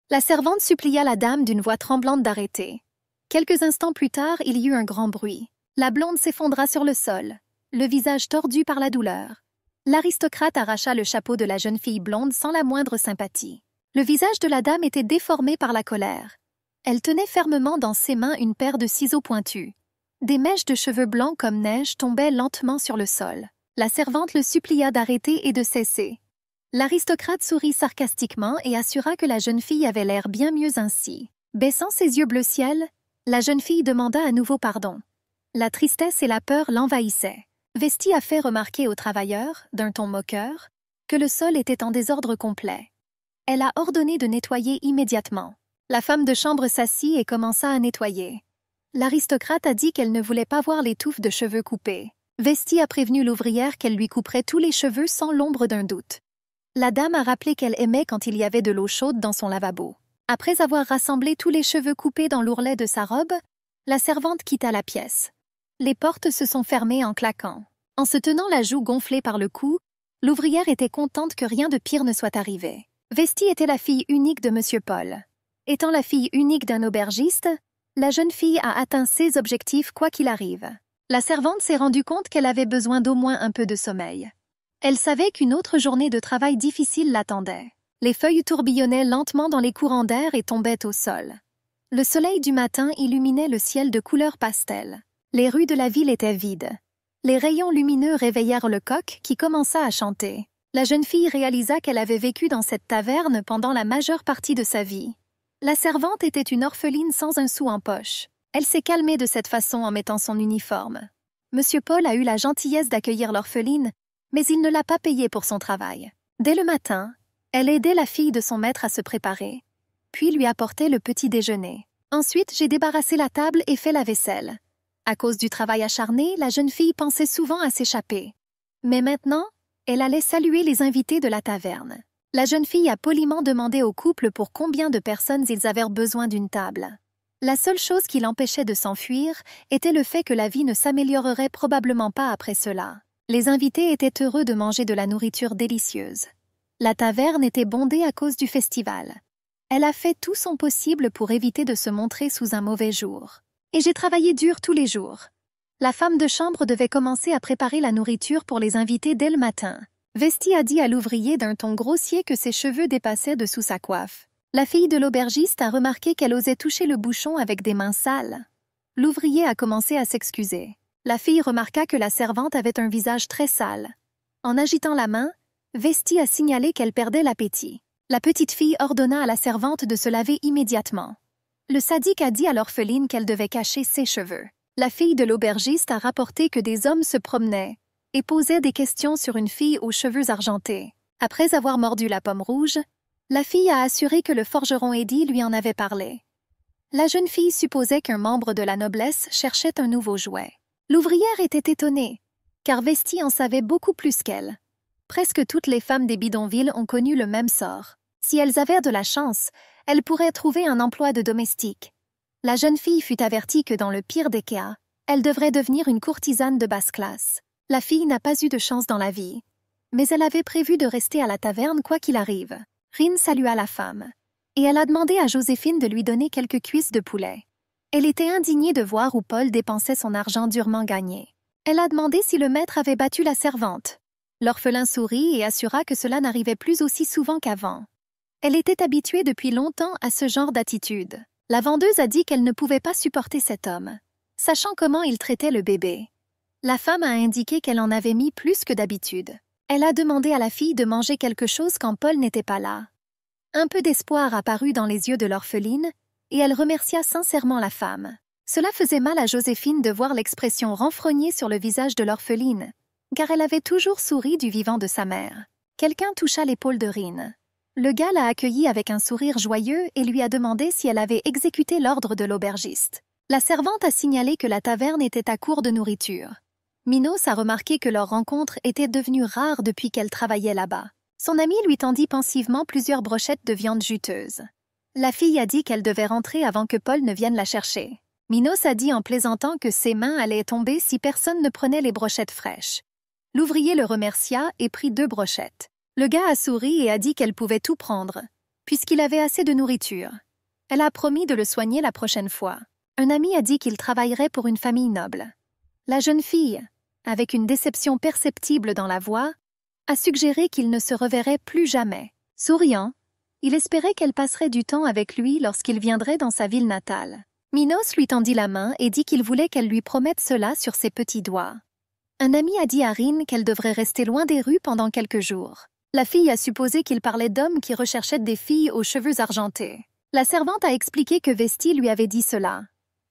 La servante supplia la dame d'une voix tremblante d'arrêter. Quelques instants plus tard, il y eut un grand bruit. La blonde s'effondra sur le sol, le visage tordu par la douleur. L'aristocrate arracha le chapeau de la jeune fille blonde sans la moindre sympathie. Le visage de la dame était déformé par la colère. Elle tenait fermement dans ses mains une paire de ciseaux pointus. Des mèches de cheveux blancs comme neige tombaient lentement sur le sol. La servante le supplia d'arrêter et de cesser. L'aristocrate sourit sarcastiquement et assura que la jeune fille avait l'air bien mieux ainsi. Baissant ses yeux bleu ciel, la jeune fille demanda à nouveau pardon. La tristesse et la peur l'envahissaient. Vesti a fait remarquer aux travailleurs, d'un ton moqueur, que le sol était en désordre complet. Elle a ordonné de nettoyer immédiatement. La femme de chambre s'assit et commença à nettoyer. L'aristocrate a dit qu'elle ne voulait pas voir les touffes de cheveux coupées. Vesti a prévenu l'ouvrière qu'elle lui couperait tous les cheveux sans l'ombre d'un doute. La dame a rappelé qu'elle aimait quand il y avait de l'eau chaude dans son lavabo. Après avoir rassemblé tous les cheveux coupés dans l'ourlet de sa robe, la servante quitta la pièce. Les portes se sont fermées en claquant. En se tenant la joue gonflée par le cou, l'ouvrière était contente que rien de pire ne soit arrivé. Vesti était la fille unique de M. Paul. Étant la fille unique d'un aubergiste, la jeune fille a atteint ses objectifs quoi qu'il arrive. La servante s'est rendue compte qu'elle avait besoin d'au moins un peu de sommeil. Elle savait qu'une autre journée de travail difficile l'attendait. Les feuilles tourbillonnaient lentement dans les courants d'air et tombaient au sol. Le soleil du matin illuminait le ciel de couleur pastel. Les rues de la ville étaient vides. Les rayons lumineux réveillèrent le coq qui commença à chanter. La jeune fille réalisa qu'elle avait vécu dans cette taverne pendant la majeure partie de sa vie. La servante était une orpheline sans un sou en poche. Elle s'est calmée de cette façon en mettant son uniforme. Monsieur Paul a eu la gentillesse d'accueillir l'orpheline, mais il ne l'a pas payée pour son travail. Dès le matin, elle aidait la fille de son maître à se préparer, puis lui apportait le petit déjeuner. Ensuite, j'ai débarrassé la table et fait la vaisselle. À cause du travail acharné, la jeune fille pensait souvent à s'échapper. Mais maintenant, elle allait saluer les invités de la taverne. La jeune fille a poliment demandé au couple pour combien de personnes ils avaient besoin d'une table. La seule chose qui l'empêchait de s'enfuir était le fait que la vie ne s'améliorerait probablement pas après cela. Les invités étaient heureux de manger de la nourriture délicieuse. La taverne était bondée à cause du festival. Elle a fait tout son possible pour éviter de se montrer sous un mauvais jour. Et j'ai travaillé dur tous les jours. La femme de chambre devait commencer à préparer la nourriture pour les invités dès le matin. Vesti a dit à l'ouvrier d'un ton grossier que ses cheveux dépassaient dessous sa coiffe. La fille de l'aubergiste a remarqué qu'elle osait toucher le bouchon avec des mains sales. L'ouvrier a commencé à s'excuser. La fille remarqua que la servante avait un visage très sale. En agitant la main, Vesti a signalé qu'elle perdait l'appétit. La petite fille ordonna à la servante de se laver immédiatement. Le sadique a dit à l'orpheline qu'elle devait cacher ses cheveux. La fille de l'aubergiste a rapporté que des hommes se promenaient et posaient des questions sur une fille aux cheveux argentés. Après avoir mordu la pomme rouge, la fille a assuré que le forgeron Eddie lui en avait parlé. La jeune fille supposait qu'un membre de la noblesse cherchait un nouveau jouet. L'ouvrière était étonnée, car Vesti en savait beaucoup plus qu'elle. Presque toutes les femmes des bidonvilles ont connu le même sort. Si elles avaient de la chance, elles pourraient trouver un emploi de domestique. La jeune fille fut avertie que dans le pire des cas, elle devrait devenir une courtisane de basse classe. La fille n'a pas eu de chance dans la vie, mais elle avait prévu de rester à la taverne quoi qu'il arrive. Rin salua la femme, et elle a demandé à Joséphine de lui donner quelques cuisses de poulet. Elle était indignée de voir où Paul dépensait son argent durement gagné. Elle a demandé si le maître avait battu la servante. L'orphelin sourit et assura que cela n'arrivait plus aussi souvent qu'avant. Elle était habituée depuis longtemps à ce genre d'attitude. La vendeuse a dit qu'elle ne pouvait pas supporter cet homme, sachant comment il traitait le bébé. La femme a indiqué qu'elle en avait mis plus que d'habitude. Elle a demandé à la fille de manger quelque chose quand Paul n'était pas là. Un peu d'espoir apparut dans les yeux de l'orpheline, et elle remercia sincèrement la femme. Cela faisait mal à Joséphine de voir l'expression renfrognée sur le visage de l'orpheline, car elle avait toujours souri du vivant de sa mère. Quelqu'un toucha l'épaule de Rin. Le gars l'a accueillie avec un sourire joyeux et lui a demandé si elle avait exécuté l'ordre de l'aubergiste. La servante a signalé que la taverne était à court de nourriture. Minos a remarqué que leur rencontre était devenue rare depuis qu'elle travaillait là-bas. Son amie lui tendit pensivement plusieurs brochettes de viande juteuse. La fille a dit qu'elle devait rentrer avant que Paul ne vienne la chercher. Minos a dit en plaisantant que ses mains allaient tomber si personne ne prenait les brochettes fraîches. L'ouvrier le remercia et prit 2 brochettes. Le gars a souri et a dit qu'elle pouvait tout prendre. puisqu'il avait assez de nourriture. Elle a promis de le soigner la prochaine fois. Un ami a dit qu'il travaillerait pour une famille noble. La jeune fille, avec une déception perceptible dans la voix, a suggéré qu'il ne se reverrait plus jamais. Souriant, il espérait qu'elle passerait du temps avec lui lorsqu'il viendrait dans sa ville natale. Minos lui tendit la main et dit qu'il voulait qu'elle lui promette cela sur ses petits doigts. Un ami a dit à Rin qu'elle devrait rester loin des rues pendant quelques jours. La fille a supposé qu'il parlait d'hommes qui recherchaient des filles aux cheveux argentés. La servante a expliqué que Vesti lui avait dit cela.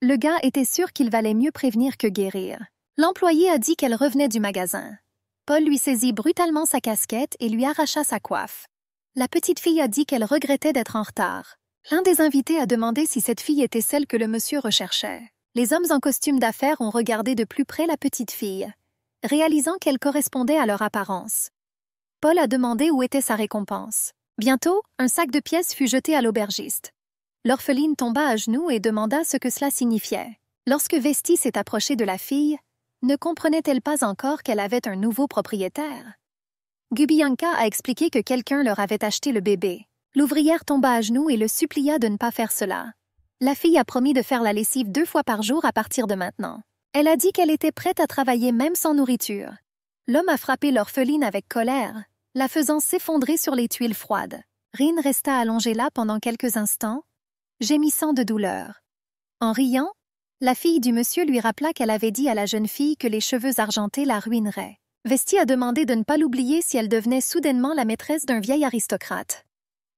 Le gars était sûr qu'il valait mieux prévenir que guérir. L'employé a dit qu'elle revenait du magasin. Paul lui saisit brutalement sa casquette et lui arracha sa coiffe. La petite fille a dit qu'elle regrettait d'être en retard. L'un des invités a demandé si cette fille était celle que le monsieur recherchait. Les hommes en costume d'affaires ont regardé de plus près la petite fille, réalisant qu'elle correspondait à leur apparence. Paul a demandé où était sa récompense. Bientôt, un sac de pièces fut jeté à l'aubergiste. L'orpheline tomba à genoux et demanda ce que cela signifiait. Lorsque Vesti s'est approchée de la fille, ne comprenait-elle pas encore qu'elle avait un nouveau propriétaire? Gubianka a expliqué que quelqu'un leur avait acheté le bébé. L'ouvrière tomba à genoux et le supplia de ne pas faire cela. La fille a promis de faire la lessive 2 fois par jour à partir de maintenant. Elle a dit qu'elle était prête à travailler même sans nourriture. L'homme a frappé l'orpheline avec colère, la faisant s'effondrer sur les tuiles froides. Rin resta allongée là pendant quelques instants, gémissant de douleur. En riant, la fille du monsieur lui rappela qu'elle avait dit à la jeune fille que les cheveux argentés la ruineraient. Vesti a demandé de ne pas l'oublier si elle devenait soudainement la maîtresse d'un vieil aristocrate.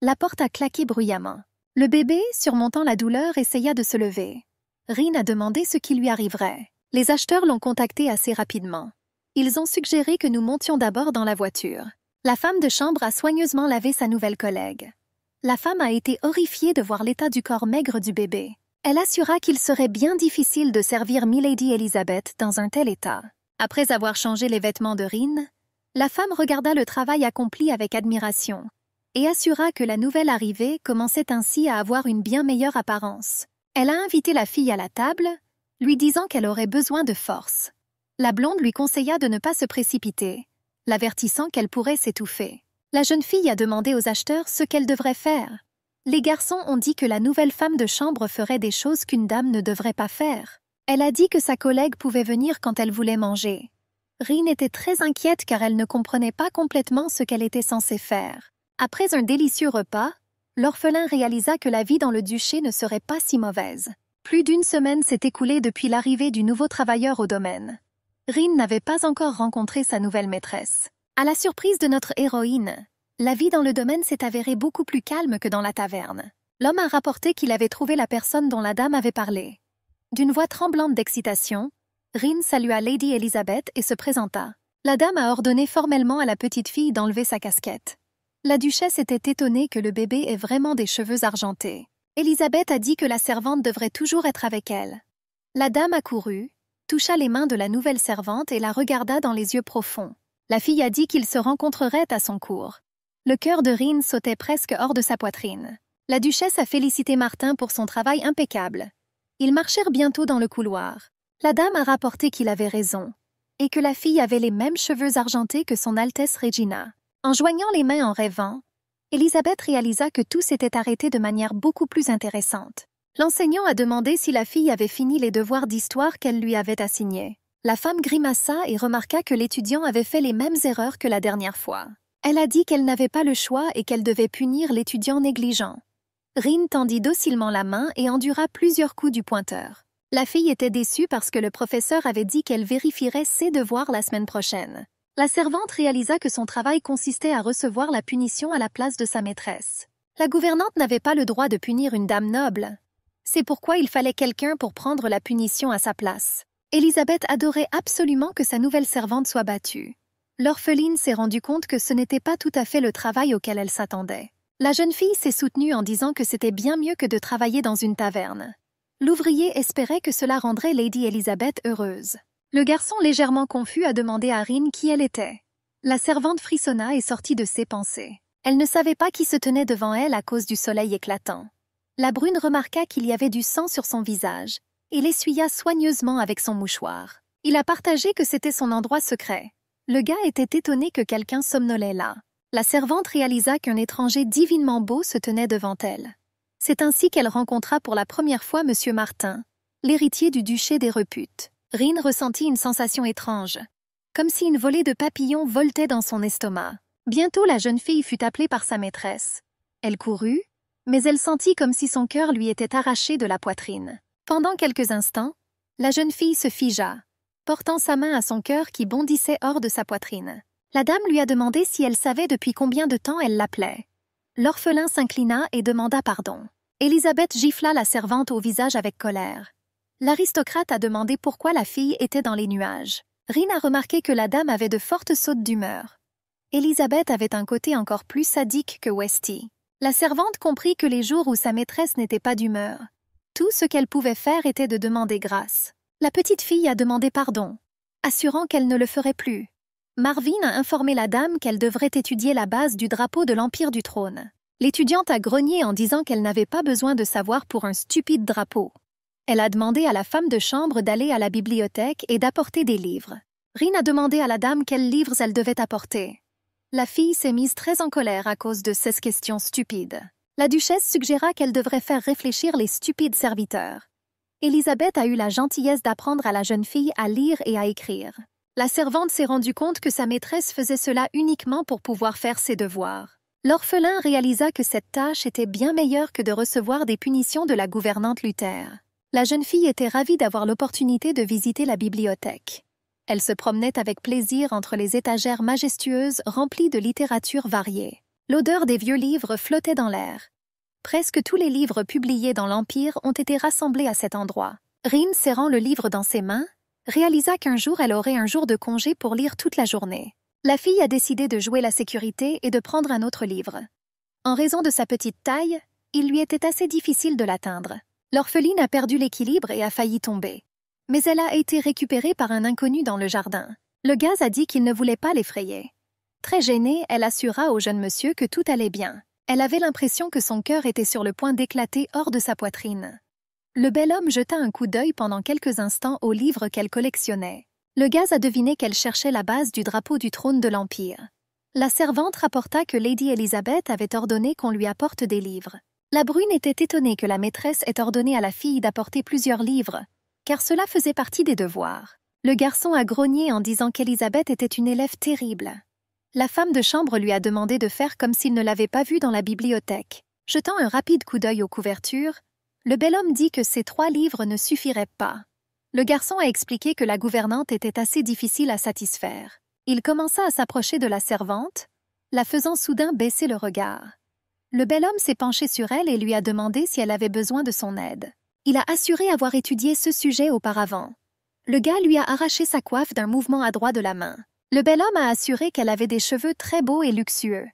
La porte a claqué bruyamment. Le bébé, surmontant la douleur, essaya de se lever. Rin a demandé ce qui lui arriverait. Les acheteurs l'ont contacté assez rapidement. Ils ont suggéré que nous montions d'abord dans la voiture. La femme de chambre a soigneusement lavé sa nouvelle collègue. La femme a été horrifiée de voir l'état du corps maigre du bébé. Elle assura qu'il serait bien difficile de servir Milady Elizabeth dans un tel état. Après avoir changé les vêtements de Rin, la femme regarda le travail accompli avec admiration et assura que la nouvelle arrivée commençait ainsi à avoir une bien meilleure apparence. Elle a invité la fille à la table, lui disant qu'elle aurait besoin de force. La blonde lui conseilla de ne pas se précipiter, l'avertissant qu'elle pourrait s'étouffer. La jeune fille a demandé aux acheteurs ce qu'elle devrait faire. Les garçons ont dit que la nouvelle femme de chambre ferait des choses qu'une dame ne devrait pas faire. Elle a dit que sa collègue pouvait venir quand elle voulait manger. Rin était très inquiète car elle ne comprenait pas complètement ce qu'elle était censée faire. Après un délicieux repas, l'orphelin réalisa que la vie dans le duché ne serait pas si mauvaise. Plus d'1 semaine s'est écoulée depuis l'arrivée du nouveau travailleur au domaine. Rin n'avait pas encore rencontré sa nouvelle maîtresse. À la surprise de notre héroïne, la vie dans le domaine s'est avérée beaucoup plus calme que dans la taverne. L'homme a rapporté qu'il avait trouvé la personne dont la dame avait parlé. D'une voix tremblante d'excitation, Rin salua Lady Elizabeth et se présenta. La dame a ordonné formellement à la petite fille d'enlever sa casquette. La duchesse était étonnée que le bébé ait vraiment des cheveux argentés. Elizabeth a dit que la servante devrait toujours être avec elle. La dame accourut, toucha les mains de la nouvelle servante et la regarda dans les yeux profonds. La fille a dit qu'ils se rencontreraient à son cours. Le cœur de Rin sautait presque hors de sa poitrine. La duchesse a félicité Martin pour son travail impeccable. Ils marchèrent bientôt dans le couloir. La dame a rapporté qu'il avait raison, et que la fille avait les mêmes cheveux argentés que son Altesse Regina. En joignant les mains en rêvant, Elisabeth réalisa que tout s'était arrêté de manière beaucoup plus intéressante. L'enseignant a demandé si la fille avait fini les devoirs d'histoire qu'elle lui avait assignés. La femme grimaça et remarqua que l'étudiant avait fait les mêmes erreurs que la dernière fois. Elle a dit qu'elle n'avait pas le choix et qu'elle devait punir l'étudiant négligent. Rin tendit docilement la main et endura plusieurs coups du pointeur. La fille était déçue parce que le professeur avait dit qu'elle vérifierait ses devoirs la semaine prochaine. La servante réalisa que son travail consistait à recevoir la punition à la place de sa maîtresse. La gouvernante n'avait pas le droit de punir une dame noble. C'est pourquoi il fallait quelqu'un pour prendre la punition à sa place. Elisabeth adorait absolument que sa nouvelle servante soit battue. L'orpheline s'est rendue compte que ce n'était pas tout à fait le travail auquel elle s'attendait. La jeune fille s'est soutenue en disant que c'était bien mieux que de travailler dans une taverne. L'ouvrier espérait que cela rendrait Lady Elizabeth heureuse. Le garçon légèrement confus a demandé à Rin qui elle était. La servante frissonna et sortit de ses pensées. Elle ne savait pas qui se tenait devant elle à cause du soleil éclatant. La brune remarqua qu'il y avait du sang sur son visage et l'essuya soigneusement avec son mouchoir. Il a partagé que c'était son endroit secret. Le gars était étonné que quelqu'un somnolait là. La servante réalisa qu'un étranger divinement beau se tenait devant elle. C'est ainsi qu'elle rencontra pour la première fois M. Martin, l'héritier du duché des Reputes. Rin ressentit une sensation étrange, comme si une volée de papillons voltait dans son estomac. Bientôt la jeune fille fut appelée par sa maîtresse. Elle courut, mais elle sentit comme si son cœur lui était arraché de la poitrine. Pendant quelques instants, la jeune fille se figea, portant sa main à son cœur qui bondissait hors de sa poitrine. La dame lui a demandé si elle savait depuis combien de temps elle l'appelait. L'orphelin s'inclina et demanda pardon. Élisabeth gifla la servante au visage avec colère. L'aristocrate a demandé pourquoi la fille était dans les nuages. Rin a remarqué que la dame avait de fortes sautes d'humeur. Élisabeth avait un côté encore plus sadique que Westy. La servante comprit que les jours où sa maîtresse n'était pas d'humeur, tout ce qu'elle pouvait faire était de demander grâce. La petite fille a demandé pardon, assurant qu'elle ne le ferait plus. Marvin a informé la dame qu'elle devrait étudier la base du drapeau de l'Empire du Trône. L'étudiante a grogné en disant qu'elle n'avait pas besoin de savoir pour un stupide drapeau. Elle a demandé à la femme de chambre d'aller à la bibliothèque et d'apporter des livres. Rin a demandé à la dame quels livres elle devait apporter. La fille s'est mise très en colère à cause de ces questions stupides. La duchesse suggéra qu'elle devrait faire réfléchir les stupides serviteurs. Élisabeth a eu la gentillesse d'apprendre à la jeune fille à lire et à écrire. La servante s'est rendue compte que sa maîtresse faisait cela uniquement pour pouvoir faire ses devoirs. L'orphelin réalisa que cette tâche était bien meilleure que de recevoir des punitions de la gouvernante Luther. La jeune fille était ravie d'avoir l'opportunité de visiter la bibliothèque. Elle se promenait avec plaisir entre les étagères majestueuses remplies de littérature variée. L'odeur des vieux livres flottait dans l'air. Presque tous les livres publiés dans l'Empire ont été rassemblés à cet endroit. Rin, serrant le livre dans ses mains, réalisa qu'un jour elle aurait un jour de congé pour lire toute la journée. La fille a décidé de jouer la sécurité et de prendre un autre livre. En raison de sa petite taille, il lui était assez difficile de l'atteindre. L'orpheline a perdu l'équilibre et a failli tomber. Mais elle a été récupérée par un inconnu dans le jardin. Le gaz a dit qu'il ne voulait pas l'effrayer. Très gênée, elle assura au jeune monsieur que tout allait bien. Elle avait l'impression que son cœur était sur le point d'éclater hors de sa poitrine. Le bel homme jeta un coup d'œil pendant quelques instants aux livres qu'elle collectionnait. Le gaz a deviné qu'elle cherchait la base du drapeau du trône de l'Empire. La servante rapporta que Lady Elizabeth avait ordonné qu'on lui apporte des livres. La brune était étonnée que la maîtresse ait ordonné à la fille d'apporter plusieurs livres, car cela faisait partie des devoirs. Le garçon a grogné en disant qu'Élisabeth était une élève terrible. La femme de chambre lui a demandé de faire comme s'il ne l'avait pas vue dans la bibliothèque. Jetant un rapide coup d'œil aux couvertures, le bel homme dit que ces 3 livres ne suffiraient pas. Le garçon a expliqué que la gouvernante était assez difficile à satisfaire. Il commença à s'approcher de la servante, la faisant soudain baisser le regard. Le bel homme s'est penché sur elle et lui a demandé si elle avait besoin de son aide. Il a assuré avoir étudié ce sujet auparavant. Le gars lui a arraché sa coiffe d'un mouvement adroit de la main. Le bel homme a assuré qu'elle avait des cheveux très beaux et luxueux.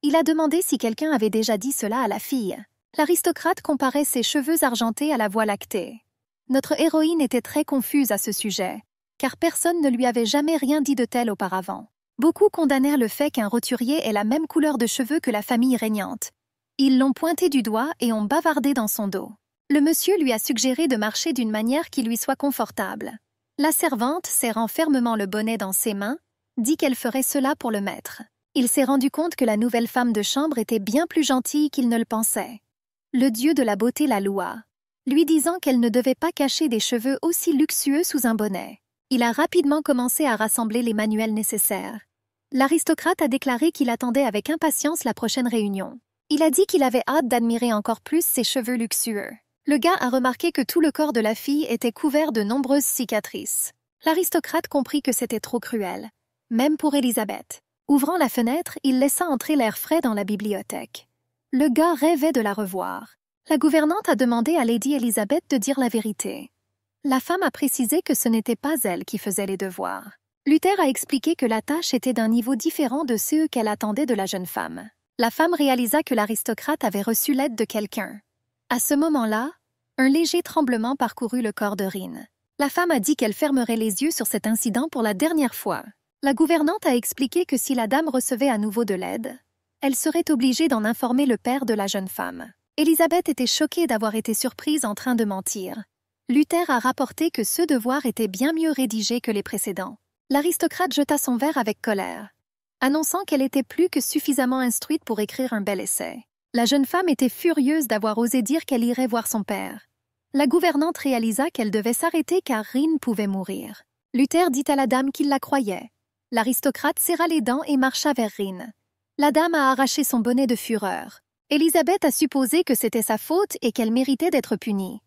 Il a demandé si quelqu'un avait déjà dit cela à la fille. L'aristocrate comparait ses cheveux argentés à la Voie lactée. Notre héroïne était très confuse à ce sujet, car personne ne lui avait jamais rien dit de tel auparavant. Beaucoup condamnèrent le fait qu'un roturier ait la même couleur de cheveux que la famille régnante. Ils l'ont pointé du doigt et ont bavardé dans son dos. Le monsieur lui a suggéré de marcher d'une manière qui lui soit confortable. La servante, serrant fermement le bonnet dans ses mains, dit qu'elle ferait cela pour le maître. Il s'est rendu compte que la nouvelle femme de chambre était bien plus gentille qu'il ne le pensait. Le dieu de la beauté la loua, lui disant qu'elle ne devait pas cacher des cheveux aussi luxueux sous un bonnet. Il a rapidement commencé à rassembler les manuels nécessaires. L'aristocrate a déclaré qu'il attendait avec impatience la prochaine réunion. Il a dit qu'il avait hâte d'admirer encore plus ses cheveux luxueux. Le gars a remarqué que tout le corps de la fille était couvert de nombreuses cicatrices. L'aristocrate comprit que c'était trop cruel, même pour Élisabeth. Ouvrant la fenêtre, il laissa entrer l'air frais dans la bibliothèque. Le gars rêvait de la revoir. La gouvernante a demandé à Lady Elizabeth de dire la vérité. La femme a précisé que ce n'était pas elle qui faisait les devoirs. Luther a expliqué que la tâche était d'un niveau différent de ceux qu'elle attendait de la jeune femme. La femme réalisa que l'aristocrate avait reçu l'aide de quelqu'un. À ce moment-là, un léger tremblement parcourut le corps de Rin. La femme a dit qu'elle fermerait les yeux sur cet incident pour la dernière fois. La gouvernante a expliqué que si la dame recevait à nouveau de l'aide, elle serait obligée d'en informer le père de la jeune femme. Élisabeth était choquée d'avoir été surprise en train de mentir. Luther a rapporté que ce devoir était bien mieux rédigé que les précédents. L'aristocrate jeta son verre avec colère. annonçant qu'elle était plus que suffisamment instruite pour écrire un bel essai. La jeune femme était furieuse d'avoir osé dire qu'elle irait voir son père. La gouvernante réalisa qu'elle devait s'arrêter car Rin pouvait mourir. Luther dit à la dame qu'il la croyait. L'aristocrate serra les dents et marcha vers Rin. La dame a arraché son bonnet de fureur. Élisabeth a supposé que c'était sa faute et qu'elle méritait d'être punie.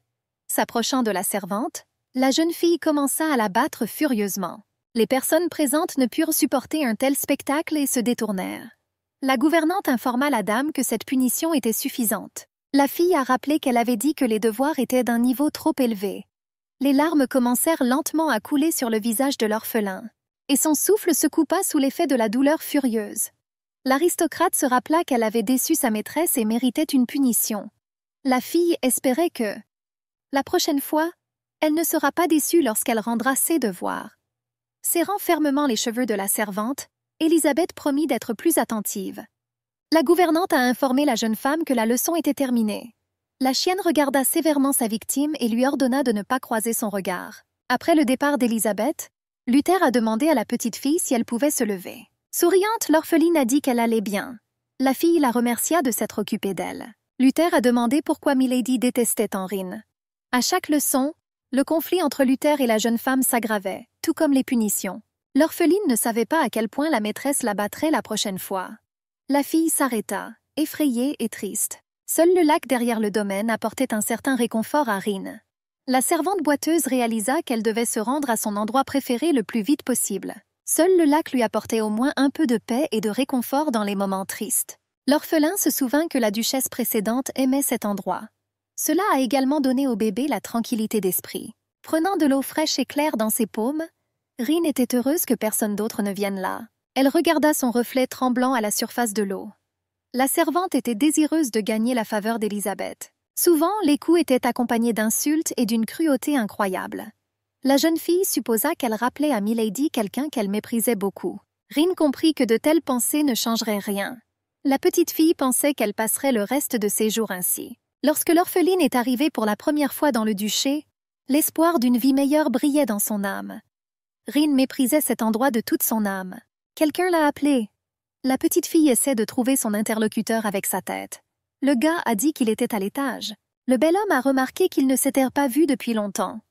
S'approchant de la servante, la jeune fille commença à la battre furieusement. Les personnes présentes ne purent supporter un tel spectacle et se détournèrent. La gouvernante informa la dame que cette punition était suffisante. La fille a rappelé qu'elle avait dit que les devoirs étaient d'un niveau trop élevé. Les larmes commencèrent lentement à couler sur le visage de l'orphelin, et son souffle se coupa sous l'effet de la douleur furieuse. L'aristocrate se rappela qu'elle avait déçu sa maîtresse et méritait une punition. La fille espérait que, la prochaine fois, elle ne sera pas déçue lorsqu'elle rendra ses devoirs. Serrant fermement les cheveux de la servante, Élisabeth promit d'être plus attentive. La gouvernante a informé la jeune femme que la leçon était terminée. La chienne regarda sévèrement sa victime et lui ordonna de ne pas croiser son regard. Après le départ d'Élisabeth, Luther a demandé à la petite fille si elle pouvait se lever. Souriante, l'orpheline a dit qu'elle allait bien. La fille la remercia de s'être occupée d'elle. Luther a demandé pourquoi Milady détestait tant Rin. À chaque leçon, le conflit entre Luther et la jeune femme s'aggravait, tout comme les punitions. L'orpheline ne savait pas à quel point la maîtresse la battrait la prochaine fois. La fille s'arrêta, effrayée et triste. Seul le lac derrière le domaine apportait un certain réconfort à Rin. La servante boiteuse réalisa qu'elle devait se rendre à son endroit préféré le plus vite possible. Seul le lac lui apportait au moins un peu de paix et de réconfort dans les moments tristes. L'orphelin se souvint que la duchesse précédente aimait cet endroit. Cela a également donné au bébé la tranquillité d'esprit. Prenant de l'eau fraîche et claire dans ses paumes, Rin était heureuse que personne d'autre ne vienne là. Elle regarda son reflet tremblant à la surface de l'eau. La servante était désireuse de gagner la faveur d'Élisabeth. Souvent, les coups étaient accompagnés d'insultes et d'une cruauté incroyable. La jeune fille supposa qu'elle rappelait à Milady quelqu'un qu'elle méprisait beaucoup. Rin comprit que de telles pensées ne changeraient rien. La petite fille pensait qu'elle passerait le reste de ses jours ainsi. Lorsque l'orpheline est arrivée pour la première fois dans le duché, l'espoir d'une vie meilleure brillait dans son âme. Rin méprisait cet endroit de toute son âme. Quelqu'un l'a appelée. La petite fille essaie de trouver son interlocuteur avec sa tête. Le gars a dit qu'il était à l'étage. Le bel homme a remarqué qu'ils ne s'étaient pas vus depuis longtemps.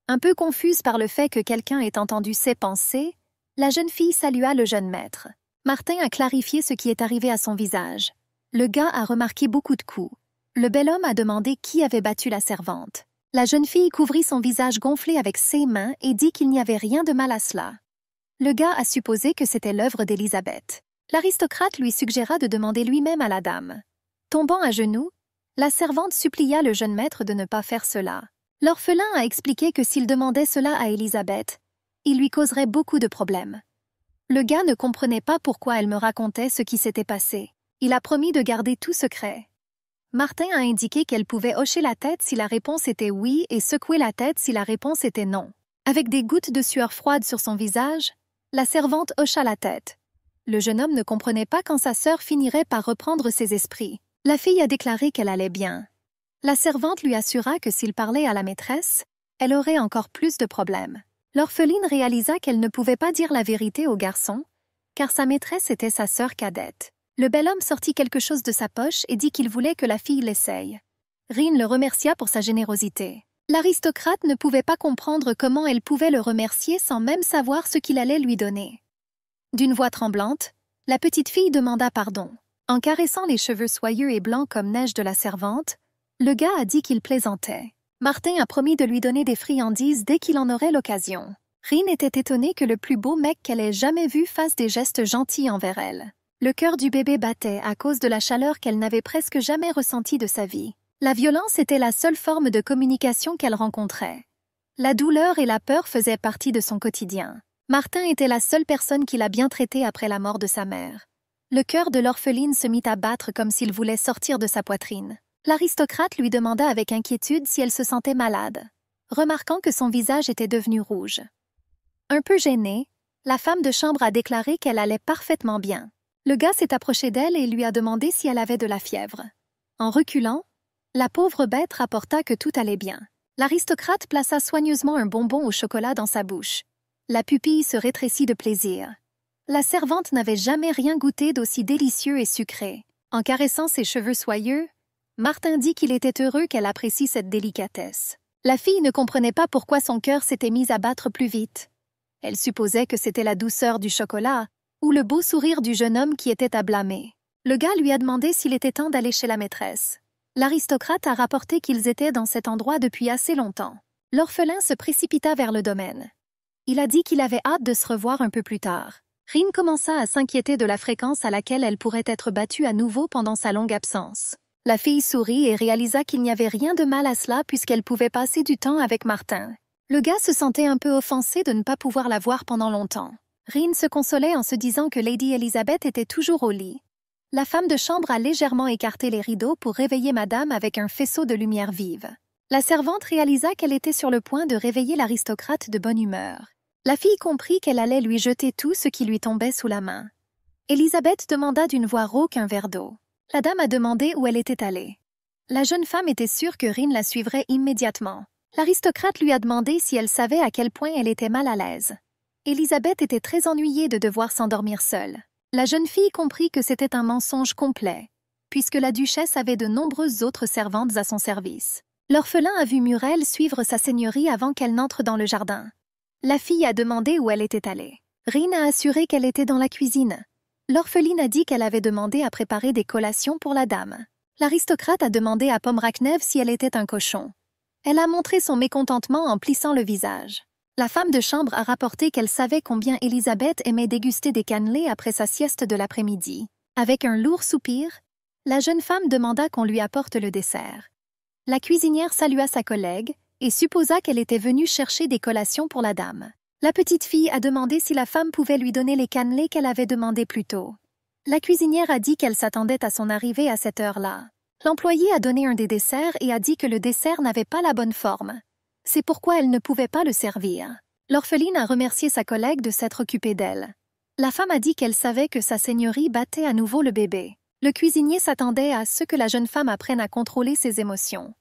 Un peu confuse par le fait que quelqu'un ait entendu ses pensées, la jeune fille salua le jeune maître. Martin a clarifié ce qui est arrivé à son visage. Le gars a remarqué beaucoup de coups. Le bel homme a demandé qui avait battu la servante. La jeune fille couvrit son visage gonflé avec ses mains et dit qu'il n'y avait rien de mal à cela. Le gars a supposé que c'était l'œuvre d'Élisabeth. L'aristocrate lui suggéra de demander lui-même à la dame. Tombant à genoux, la servante supplia le jeune maître de ne pas faire cela. L'orphelin a expliqué que s'il demandait cela à Élisabeth, il lui causerait beaucoup de problèmes. Le gars ne comprenait pas pourquoi elle me racontait ce qui s'était passé. Il a promis de garder tout secret. Martin a indiqué qu'elle pouvait hocher la tête si la réponse était oui et secouer la tête si la réponse était non. Avec des gouttes de sueur froide sur son visage, la servante hocha la tête. Le jeune homme ne comprenait pas quand sa sœur finirait par reprendre ses esprits. La fille a déclaré qu'elle allait bien. La servante lui assura que s'il parlait à la maîtresse, elle aurait encore plus de problèmes. L'orpheline réalisa qu'elle ne pouvait pas dire la vérité au garçon, car sa maîtresse était sa sœur cadette. Le bel homme sortit quelque chose de sa poche et dit qu'il voulait que la fille l'essaye. Rin le remercia pour sa générosité. L'aristocrate ne pouvait pas comprendre comment elle pouvait le remercier sans même savoir ce qu'il allait lui donner. D'une voix tremblante, la petite fille demanda pardon. En caressant les cheveux soyeux et blancs comme neige de la servante, le gars a dit qu'il plaisantait. Martin a promis de lui donner des friandises dès qu'il en aurait l'occasion. Rin était étonnée que le plus beau mec qu'elle ait jamais vu fasse des gestes gentils envers elle. Le cœur du bébé battait à cause de la chaleur qu'elle n'avait presque jamais ressentie de sa vie. La violence était la seule forme de communication qu'elle rencontrait. La douleur et la peur faisaient partie de son quotidien. Martin était la seule personne qui l'a bien traitée après la mort de sa mère. Le cœur de l'orpheline se mit à battre comme s'il voulait sortir de sa poitrine. L'aristocrate lui demanda avec inquiétude si elle se sentait malade, remarquant que son visage était devenu rouge. Un peu gênée, la femme de chambre a déclaré qu'elle allait parfaitement bien. Le gars s'est approché d'elle et lui a demandé si elle avait de la fièvre. En reculant, la pauvre bête rapporta que tout allait bien. L'aristocrate plaça soigneusement un bonbon au chocolat dans sa bouche. La pupille se rétrécit de plaisir. La servante n'avait jamais rien goûté d'aussi délicieux et sucré. En caressant ses cheveux soyeux, Martin dit qu'il était heureux qu'elle apprécie cette délicatesse. La fille ne comprenait pas pourquoi son cœur s'était mis à battre plus vite. Elle supposait que c'était la douceur du chocolat ou le beau sourire du jeune homme qui était à blâmer. Le gars lui a demandé s'il était temps d'aller chez la maîtresse. L'aristocrate a rapporté qu'ils étaient dans cet endroit depuis assez longtemps. L'orphelin se précipita vers le domaine. Il a dit qu'il avait hâte de se revoir un peu plus tard. Rin commença à s'inquiéter de la fréquence à laquelle elle pourrait être battue à nouveau pendant sa longue absence. La fille sourit et réalisa qu'il n'y avait rien de mal à cela puisqu'elle pouvait passer du temps avec Martin. Le gars se sentait un peu offensé de ne pas pouvoir la voir pendant longtemps. Rin se consolait en se disant que Lady Elizabeth était toujours au lit. La femme de chambre a légèrement écarté les rideaux pour réveiller madame avec un faisceau de lumière vive. La servante réalisa qu'elle était sur le point de réveiller l'aristocrate de bonne humeur. La fille comprit qu'elle allait lui jeter tout ce qui lui tombait sous la main. Élisabeth demanda d'une voix rauque un verre d'eau. La dame a demandé où elle était allée. La jeune femme était sûre que Rin la suivrait immédiatement. L'aristocrate lui a demandé si elle savait à quel point elle était mal à l'aise. Élisabeth était très ennuyée de devoir s'endormir seule. La jeune fille comprit que c'était un mensonge complet, puisque la duchesse avait de nombreuses autres servantes à son service. L'orphelin a vu Muriel suivre sa seigneurie avant qu'elle n'entre dans le jardin. La fille a demandé où elle était allée. Rin a assuré qu'elle était dans la cuisine. L'orpheline a dit qu'elle avait demandé à préparer des collations pour la dame. L'aristocrate a demandé à Pomraknev si elle était un cochon. Elle a montré son mécontentement en plissant le visage. La femme de chambre a rapporté qu'elle savait combien Élisabeth aimait déguster des cannelés après sa sieste de l'après-midi. Avec un lourd soupir, la jeune femme demanda qu'on lui apporte le dessert. La cuisinière salua sa collègue et supposa qu'elle était venue chercher des collations pour la dame. La petite fille a demandé si la femme pouvait lui donner les cannelés qu'elle avait demandé plus tôt. La cuisinière a dit qu'elle s'attendait à son arrivée à cette heure-là. L'employé a donné un des desserts et a dit que le dessert n'avait pas la bonne forme. C'est pourquoi elle ne pouvait pas le servir. L'orpheline a remercié sa collègue de s'être occupée d'elle. La femme a dit qu'elle savait que sa seigneurie battait à nouveau le bébé. Le cuisinier s'attendait à ce que la jeune femme apprenne à contrôler ses émotions.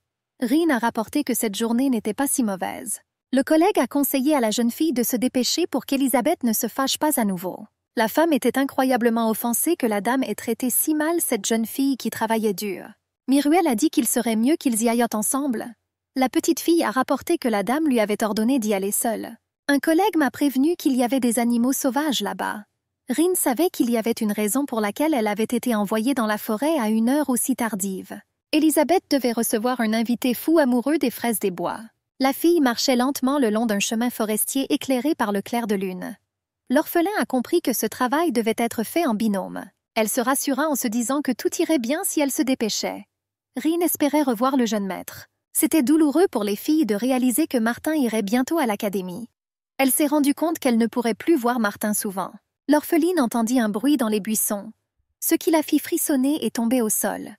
Rin a rapporté que cette journée n'était pas si mauvaise. Le collègue a conseillé à la jeune fille de se dépêcher pour qu'Élisabeth ne se fâche pas à nouveau. La femme était incroyablement offensée que la dame ait traité si mal cette jeune fille qui travaillait dur. Miruel a dit qu'il serait mieux qu'ils y aillent ensemble. La petite fille a rapporté que la dame lui avait ordonné d'y aller seule. Un collègue m'a prévenu qu'il y avait des animaux sauvages là-bas. Rin savait qu'il y avait une raison pour laquelle elle avait été envoyée dans la forêt à une heure aussi tardive. Élisabeth devait recevoir un invité fou amoureux des fraises des bois. La fille marchait lentement le long d'un chemin forestier éclairé par le clair de lune. L'orphelin a compris que ce travail devait être fait en binôme. Elle se rassura en se disant que tout irait bien si elle se dépêchait. Rin espérait revoir le jeune maître. C'était douloureux pour les filles de réaliser que Martin irait bientôt à l'académie. Elle s'est rendue compte qu'elle ne pourrait plus voir Martin souvent. L'orpheline entendit un bruit dans les buissons, ce qui la fit frissonner et tomber au sol.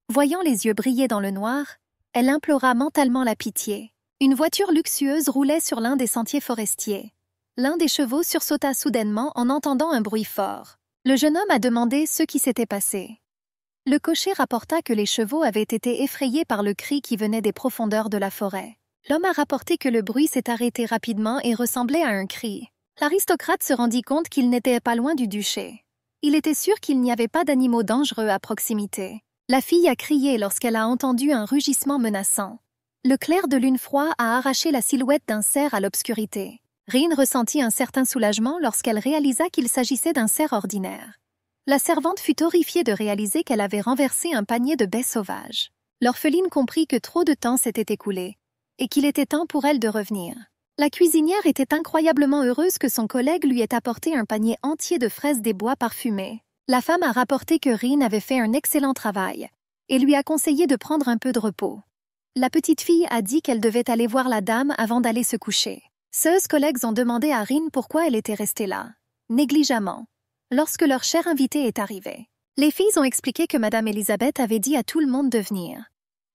Voyant les yeux briller dans le noir, elle implora mentalement la pitié. Une voiture luxueuse roulait sur l'un des sentiers forestiers. L'un des chevaux sursauta soudainement en entendant un bruit fort. Le jeune homme a demandé ce qui s'était passé. Le cocher rapporta que les chevaux avaient été effrayés par le cri qui venait des profondeurs de la forêt. L'homme a rapporté que le bruit s'est arrêté rapidement et ressemblait à un cri. L'aristocrate se rendit compte qu'il n'était pas loin du duché. Il était sûr qu'il n'y avait pas d'animaux dangereux à proximité. La fille a crié lorsqu'elle a entendu un rugissement menaçant. Le clair de lune froid a arraché la silhouette d'un cerf à l'obscurité. Rin ressentit un certain soulagement lorsqu'elle réalisa qu'il s'agissait d'un cerf ordinaire. La servante fut horrifiée de réaliser qu'elle avait renversé un panier de baies sauvages. L'orpheline comprit que trop de temps s'était écoulé et qu'il était temps pour elle de revenir. La cuisinière était incroyablement heureuse que son collègue lui ait apporté un panier entier de fraises des bois parfumées. La femme a rapporté que Rin avait fait un excellent travail et lui a conseillé de prendre un peu de repos. La petite fille a dit qu'elle devait aller voir la dame avant d'aller se coucher. Ses collègues ont demandé à Rin pourquoi elle était restée là, négligemment, lorsque leur cher invité est arrivé. Les filles ont expliqué que Madame Elizabeth avait dit à tout le monde de venir.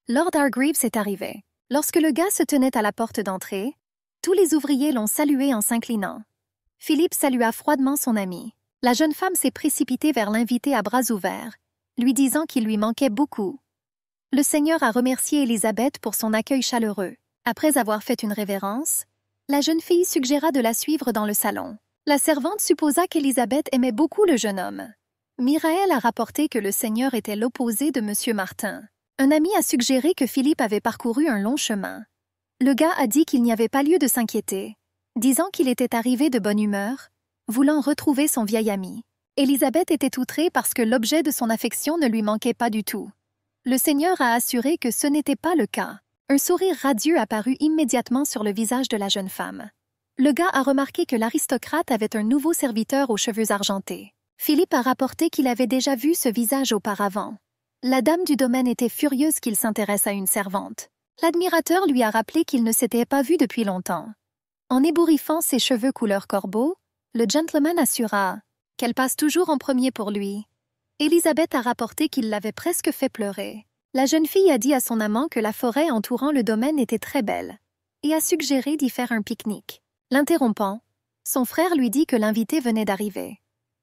Lord Hargreaves est arrivé. Lorsque le gars se tenait à la porte d'entrée, tous les ouvriers l'ont salué en s'inclinant. Philippe salua froidement son ami. La jeune femme s'est précipitée vers l'invité à bras ouverts, lui disant qu'il lui manquait beaucoup. Le seigneur a remercié Élisabeth pour son accueil chaleureux. Après avoir fait une révérence, la jeune fille suggéra de la suivre dans le salon. La servante supposa qu'Élisabeth aimait beaucoup le jeune homme. Miraël a rapporté que le Seigneur était l'opposé de M. Martin. Un ami a suggéré que Philippe avait parcouru un long chemin. Le gars a dit qu'il n'y avait pas lieu de s'inquiéter, disant qu'il était arrivé de bonne humeur, voulant retrouver son vieil ami. Élisabeth était outrée parce que l'objet de son affection ne lui manquait pas du tout. Le Seigneur a assuré que ce n'était pas le cas. Un sourire radieux apparut immédiatement sur le visage de la jeune femme. Le gars a remarqué que l'aristocrate avait un nouveau serviteur aux cheveux argentés. Philippe a rapporté qu'il avait déjà vu ce visage auparavant. La dame du domaine était furieuse qu'il s'intéresse à une servante. L'admirateur lui a rappelé qu'il ne s'était pas vu depuis longtemps. En ébouriffant ses cheveux couleur corbeau, le gentleman assura qu'elle passe toujours en premier pour lui. Élisabeth a rapporté qu'il l'avait presque fait pleurer. La jeune fille a dit à son amant que la forêt entourant le domaine était très belle et a suggéré d'y faire un pique-nique. L'interrompant, son frère lui dit que l'invité venait d'arriver.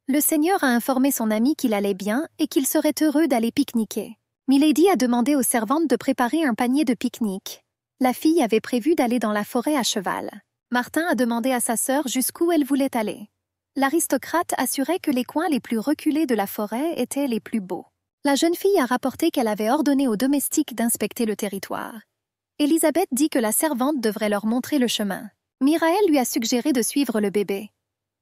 Le seigneur a informé son ami qu'il allait bien et qu'il serait heureux d'aller pique-niquer. Milady a demandé aux servantes de préparer un panier de pique-nique. La fille avait prévu d'aller dans la forêt à cheval. Martin a demandé à sa sœur jusqu'où elle voulait aller. L'aristocrate assurait que les coins les plus reculés de la forêt étaient les plus beaux. La jeune fille a rapporté qu'elle avait ordonné aux domestiques d'inspecter le territoire. Élisabeth dit que la servante devrait leur montrer le chemin. Miraël lui a suggéré de suivre le bébé.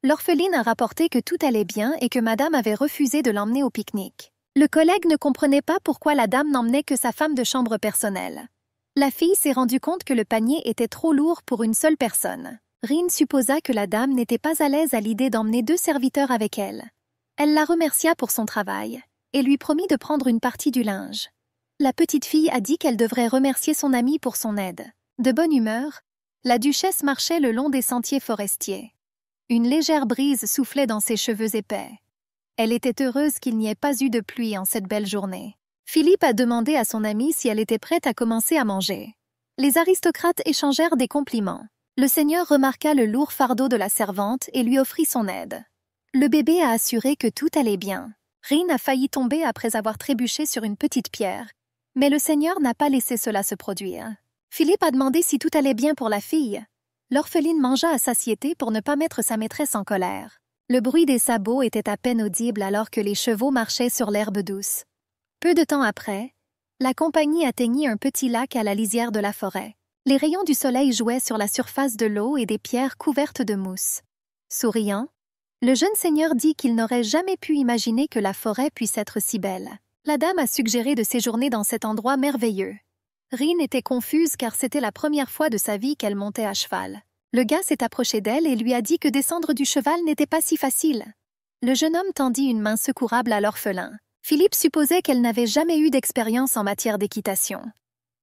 L'orpheline a rapporté que tout allait bien et que madame avait refusé de l'emmener au pique-nique. Le collègue ne comprenait pas pourquoi la dame n'emmenait que sa femme de chambre personnelle. La fille s'est rendue compte que le panier était trop lourd pour une seule personne. Rin supposa que la dame n'était pas à l'aise à l'idée d'emmener 2 serviteurs avec elle. Elle la remercia pour son travail et lui promit de prendre une partie du linge. La petite fille a dit qu'elle devrait remercier son amie pour son aide. De bonne humeur, la duchesse marchait le long des sentiers forestiers. Une légère brise soufflait dans ses cheveux épais. Elle était heureuse qu'il n'y ait pas eu de pluie en cette belle journée. Philippe a demandé à son amie si elle était prête à commencer à manger. Les aristocrates échangèrent des compliments. Le seigneur remarqua le lourd fardeau de la servante et lui offrit son aide. Le bébé a assuré que tout allait bien. Rin a failli tomber après avoir trébuché sur une petite pierre, mais le seigneur n'a pas laissé cela se produire. Philippe a demandé si tout allait bien pour la fille. L'orpheline mangea à satiété pour ne pas mettre sa maîtresse en colère. Le bruit des sabots était à peine audible alors que les chevaux marchaient sur l'herbe douce. Peu de temps après, la compagnie atteignit un petit lac à la lisière de la forêt. Les rayons du soleil jouaient sur la surface de l'eau et des pierres couvertes de mousse. Souriant, le jeune seigneur dit qu'il n'aurait jamais pu imaginer que la forêt puisse être si belle. La dame a suggéré de séjourner dans cet endroit merveilleux. Rin était confuse car c'était la première fois de sa vie qu'elle montait à cheval. Le gars s'est approché d'elle et lui a dit que descendre du cheval n'était pas si facile. Le jeune homme tendit une main secourable à l'orphelin. Philippe supposait qu'elle n'avait jamais eu d'expérience en matière d'équitation.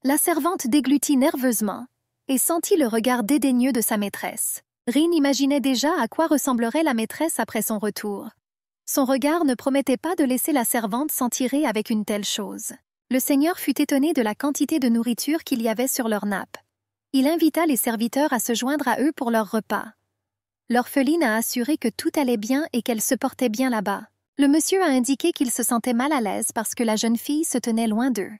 La servante déglutit nerveusement et sentit le regard dédaigneux de sa maîtresse. Rin imaginait déjà à quoi ressemblerait la maîtresse après son retour. Son regard ne promettait pas de laisser la servante s'en tirer avec une telle chose. Le seigneur fut étonné de la quantité de nourriture qu'il y avait sur leur nappe. Il invita les serviteurs à se joindre à eux pour leur repas. L'orpheline a assuré que tout allait bien et qu'elle se portait bien là-bas. Le monsieur a indiqué qu'il se sentait mal à l'aise parce que la jeune fille se tenait loin d'eux.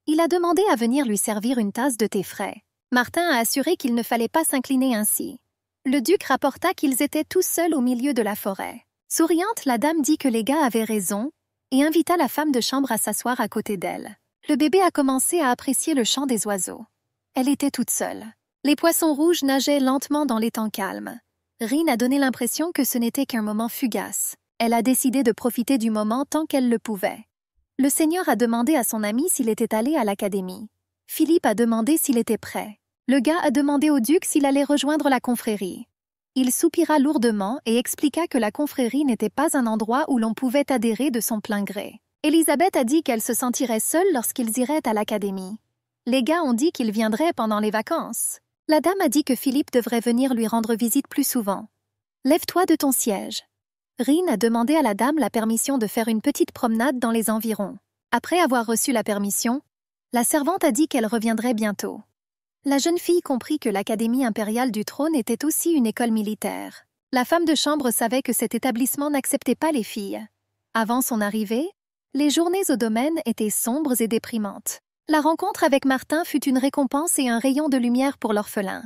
Il a demandé à venir lui servir une tasse de thé frais. Martin a assuré qu'il ne fallait pas s'incliner ainsi. Le duc rapporta qu'ils étaient tous seuls au milieu de la forêt. Souriante, la dame dit que les gars avaient raison et invita la femme de chambre à s'asseoir à côté d'elle. Le bébé a commencé à apprécier le chant des oiseaux. Elle était toute seule. Les poissons rouges nageaient lentement dans l'étang calme. Rin a donné l'impression que ce n'était qu'un moment fugace. Elle a décidé de profiter du moment tant qu'elle le pouvait. Le seigneur a demandé à son ami s'il était allé à l'académie. Philippe a demandé s'il était prêt. Le gars a demandé au duc s'il allait rejoindre la confrérie. Il soupira lourdement et expliqua que la confrérie n'était pas un endroit où l'on pouvait adhérer de son plein gré. Élisabeth a dit qu'elle se sentirait seule lorsqu'ils iraient à l'académie. Les gars ont dit qu'ils viendraient pendant les vacances. La dame a dit que Philippe devrait venir lui rendre visite plus souvent. « Lève-toi de ton siège. » Rin a demandé à la dame la permission de faire une petite promenade dans les environs. Après avoir reçu la permission, la servante a dit qu'elle reviendrait bientôt. La jeune fille comprit que l'Académie impériale du trône était aussi une école militaire. La femme de chambre savait que cet établissement n'acceptait pas les filles. Avant son arrivée, les journées au domaine étaient sombres et déprimantes. La rencontre avec Martin fut une récompense et un rayon de lumière pour l'orphelin.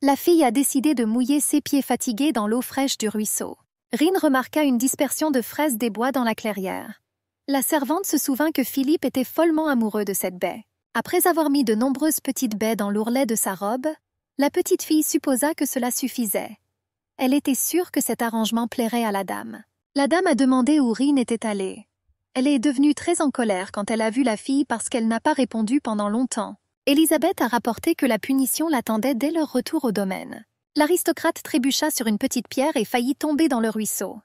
La fille a décidé de mouiller ses pieds fatigués dans l'eau fraîche du ruisseau. Rin remarqua une dispersion de fraises des bois dans la clairière. La servante se souvint que Philippe était follement amoureux de cette baie. Après avoir mis de nombreuses petites baies dans l'ourlet de sa robe, la petite fille supposa que cela suffisait. Elle était sûre que cet arrangement plairait à la dame. La dame a demandé où Rin était allée. Elle est devenue très en colère quand elle a vu la fille parce qu'elle n'a pas répondu pendant longtemps. Élisabeth a rapporté que la punition l'attendait dès leur retour au domaine. L'aristocrate trébucha sur une petite pierre et faillit tomber dans le ruisseau.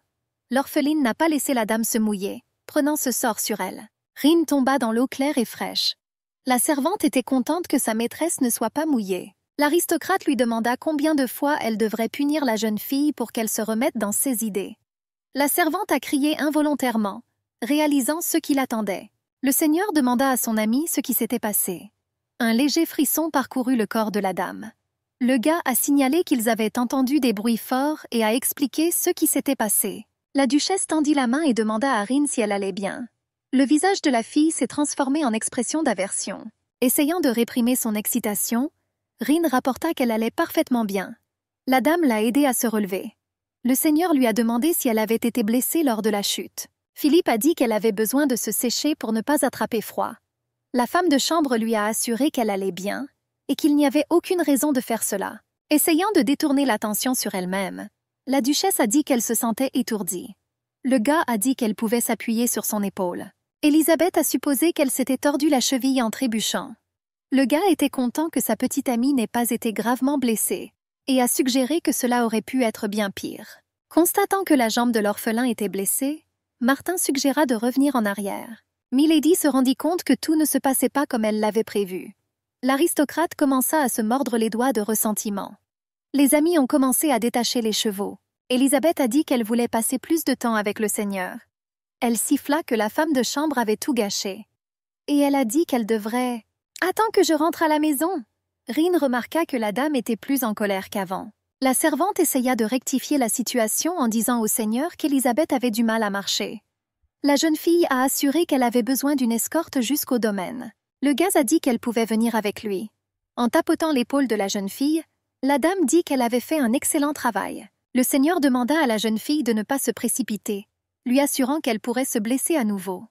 L'orpheline n'a pas laissé la dame se mouiller, prenant ce sort sur elle. Rin tomba dans l'eau claire et fraîche. La servante était contente que sa maîtresse ne soit pas mouillée. L'aristocrate lui demanda combien de fois elle devrait punir la jeune fille pour qu'elle se remette dans ses idées. La servante a crié involontairement, réalisant ce qui l'attendait. Le seigneur demanda à son ami ce qui s'était passé. Un léger frisson parcourut le corps de la dame. Le gars a signalé qu'ils avaient entendu des bruits forts et a expliqué ce qui s'était passé. La duchesse tendit la main et demanda à Rin si elle allait bien. Le visage de la fille s'est transformé en expression d'aversion. Essayant de réprimer son excitation, Rin rapporta qu'elle allait parfaitement bien. La dame l'a aidée à se relever. Le seigneur lui a demandé si elle avait été blessée lors de la chute. Philippe a dit qu'elle avait besoin de se sécher pour ne pas attraper froid. La femme de chambre lui a assuré qu'elle allait bien et qu'il n'y avait aucune raison de faire cela. Essayant de détourner l'attention sur elle-même, la duchesse a dit qu'elle se sentait étourdie. Le gars a dit qu'elle pouvait s'appuyer sur son épaule. Élisabeth a supposé qu'elle s'était tordue la cheville en trébuchant. Le gars était content que sa petite amie n'ait pas été gravement blessée et a suggéré que cela aurait pu être bien pire. Constatant que la jambe de l'orphelin était blessée, Martin suggéra de revenir en arrière. Milady se rendit compte que tout ne se passait pas comme elle l'avait prévu. L'aristocrate commença à se mordre les doigts de ressentiment. Les amis ont commencé à détacher les chevaux. Élisabeth a dit qu'elle voulait passer plus de temps avec le seigneur. Elle siffla que la femme de chambre avait tout gâché. Et elle a dit qu'elle devrait... « Attends que je rentre à la maison !» Rin remarqua que la dame était plus en colère qu'avant. La servante essaya de rectifier la situation en disant au seigneur qu'Élisabeth avait du mal à marcher. La jeune fille a assuré qu'elle avait besoin d'une escorte jusqu'au domaine. Le gaz a dit qu'elle pouvait venir avec lui. En tapotant l'épaule de la jeune fille, la dame dit qu'elle avait fait un excellent travail. Le seigneur demanda à la jeune fille de ne pas se précipiter, lui assurant qu'elle pourrait se blesser à nouveau.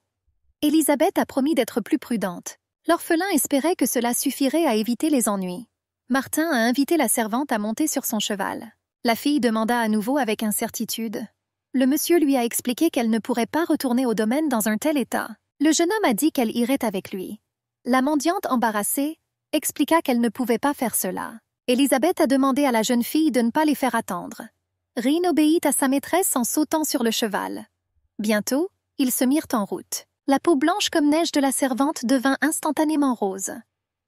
Élisabeth a promis d'être plus prudente. L'orphelin espérait que cela suffirait à éviter les ennuis. Martin a invité la servante à monter sur son cheval. La fille demanda à nouveau avec incertitude. Le monsieur lui a expliqué qu'elle ne pourrait pas retourner au domaine dans un tel état. Le jeune homme a dit qu'elle irait avec lui. La mendiante, embarrassée, expliqua qu'elle ne pouvait pas faire cela. Élisabeth a demandé à la jeune fille de ne pas les faire attendre. Rin obéit à sa maîtresse en sautant sur le cheval. Bientôt, ils se mirent en route. La peau blanche comme neige de la servante devint instantanément rose.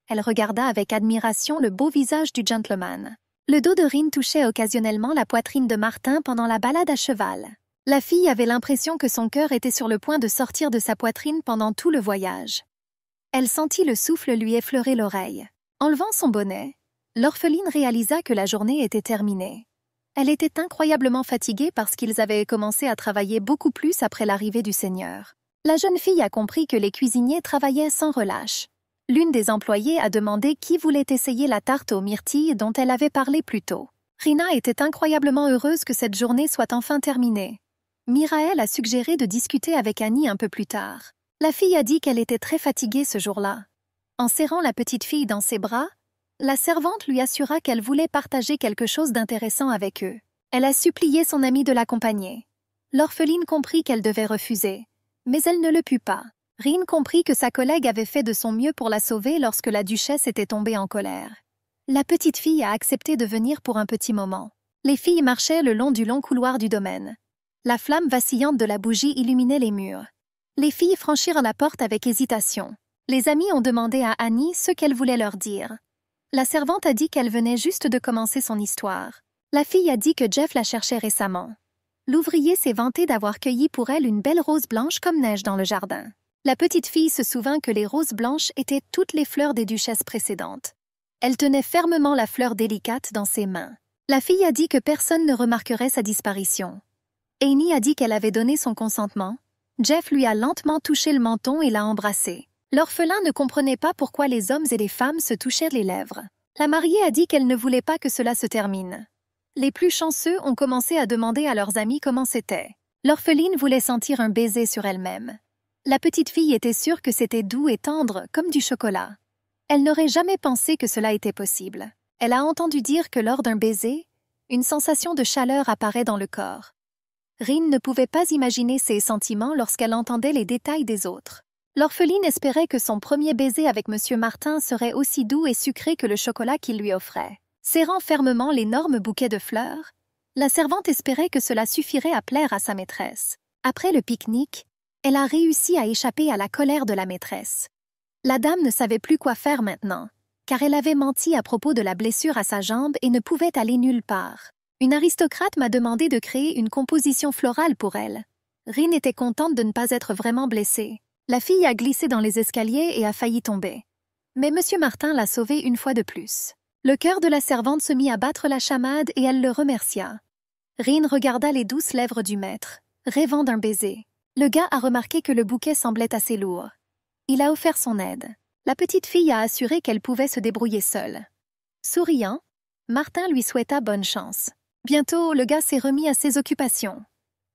Elle regarda avec admiration le beau visage du gentleman. Le dos de Rin touchait occasionnellement la poitrine de Martin pendant la balade à cheval. La fille avait l'impression que son cœur était sur le point de sortir de sa poitrine pendant tout le voyage. Elle sentit le souffle lui effleurer l'oreille. Enlevant son bonnet, l'orpheline réalisa que la journée était terminée. Elle était incroyablement fatiguée parce qu'ils avaient commencé à travailler beaucoup plus après l'arrivée du seigneur. La jeune fille a compris que les cuisiniers travaillaient sans relâche. L'une des employées a demandé qui voulait essayer la tarte aux myrtilles dont elle avait parlé plus tôt. Rina était incroyablement heureuse que cette journée soit enfin terminée. Miraël a suggéré de discuter avec Annie un peu plus tard. La fille a dit qu'elle était très fatiguée ce jour-là. En serrant la petite fille dans ses bras, la servante lui assura qu'elle voulait partager quelque chose d'intéressant avec eux. Elle a supplié son amie de l'accompagner. L'orpheline comprit qu'elle devait refuser, mais elle ne le put pas. Rin comprit que sa collègue avait fait de son mieux pour la sauver lorsque la duchesse était tombée en colère. La petite fille a accepté de venir pour un petit moment. Les filles marchaient le long du long couloir du domaine. La flamme vacillante de la bougie illuminait les murs. Les filles franchirent la porte avec hésitation. Les amies ont demandé à Annie ce qu'elle voulait leur dire. La servante a dit qu'elle venait juste de commencer son histoire. La fille a dit que Jeff la cherchait récemment. L'ouvrier s'est vanté d'avoir cueilli pour elle une belle rose blanche comme neige dans le jardin. La petite fille se souvint que les roses blanches étaient toutes les fleurs des duchesses précédentes. Elle tenait fermement la fleur délicate dans ses mains. La fille a dit que personne ne remarquerait sa disparition. Annie a dit qu'elle avait donné son consentement. Jeff lui a lentement touché le menton et l'a embrassé. L'orphelin ne comprenait pas pourquoi les hommes et les femmes se touchaient les lèvres. La mariée a dit qu'elle ne voulait pas que cela se termine. Les plus chanceux ont commencé à demander à leurs amis comment c'était. L'orpheline voulait sentir un baiser sur elle-même. La petite fille était sûre que c'était doux et tendre comme du chocolat. Elle n'aurait jamais pensé que cela était possible. Elle a entendu dire que lors d'un baiser, une sensation de chaleur apparaît dans le corps. Rin ne pouvait pas imaginer ses sentiments lorsqu'elle entendait les détails des autres. L'orpheline espérait que son premier baiser avec M. Martin serait aussi doux et sucré que le chocolat qu'il lui offrait. Serrant fermement l'énorme bouquet de fleurs, la servante espérait que cela suffirait à plaire à sa maîtresse. Après le pique-nique, elle a réussi à échapper à la colère de la maîtresse. La dame ne savait plus quoi faire maintenant, car elle avait menti à propos de la blessure à sa jambe et ne pouvait aller nulle part. Une aristocrate m'a demandé de créer une composition florale pour elle. Rin était contente de ne pas être vraiment blessée. La fille a glissé dans les escaliers et a failli tomber. Mais M. Martin l'a sauvée une fois de plus. Le cœur de la servante se mit à battre la chamade et elle le remercia. Rin regarda les douces lèvres du maître, rêvant d'un baiser. Le gars a remarqué que le bouquet semblait assez lourd. Il a offert son aide. La petite fille a assuré qu'elle pouvait se débrouiller seule. Souriant, Martin lui souhaita bonne chance. Bientôt, le gars s'est remis à ses occupations.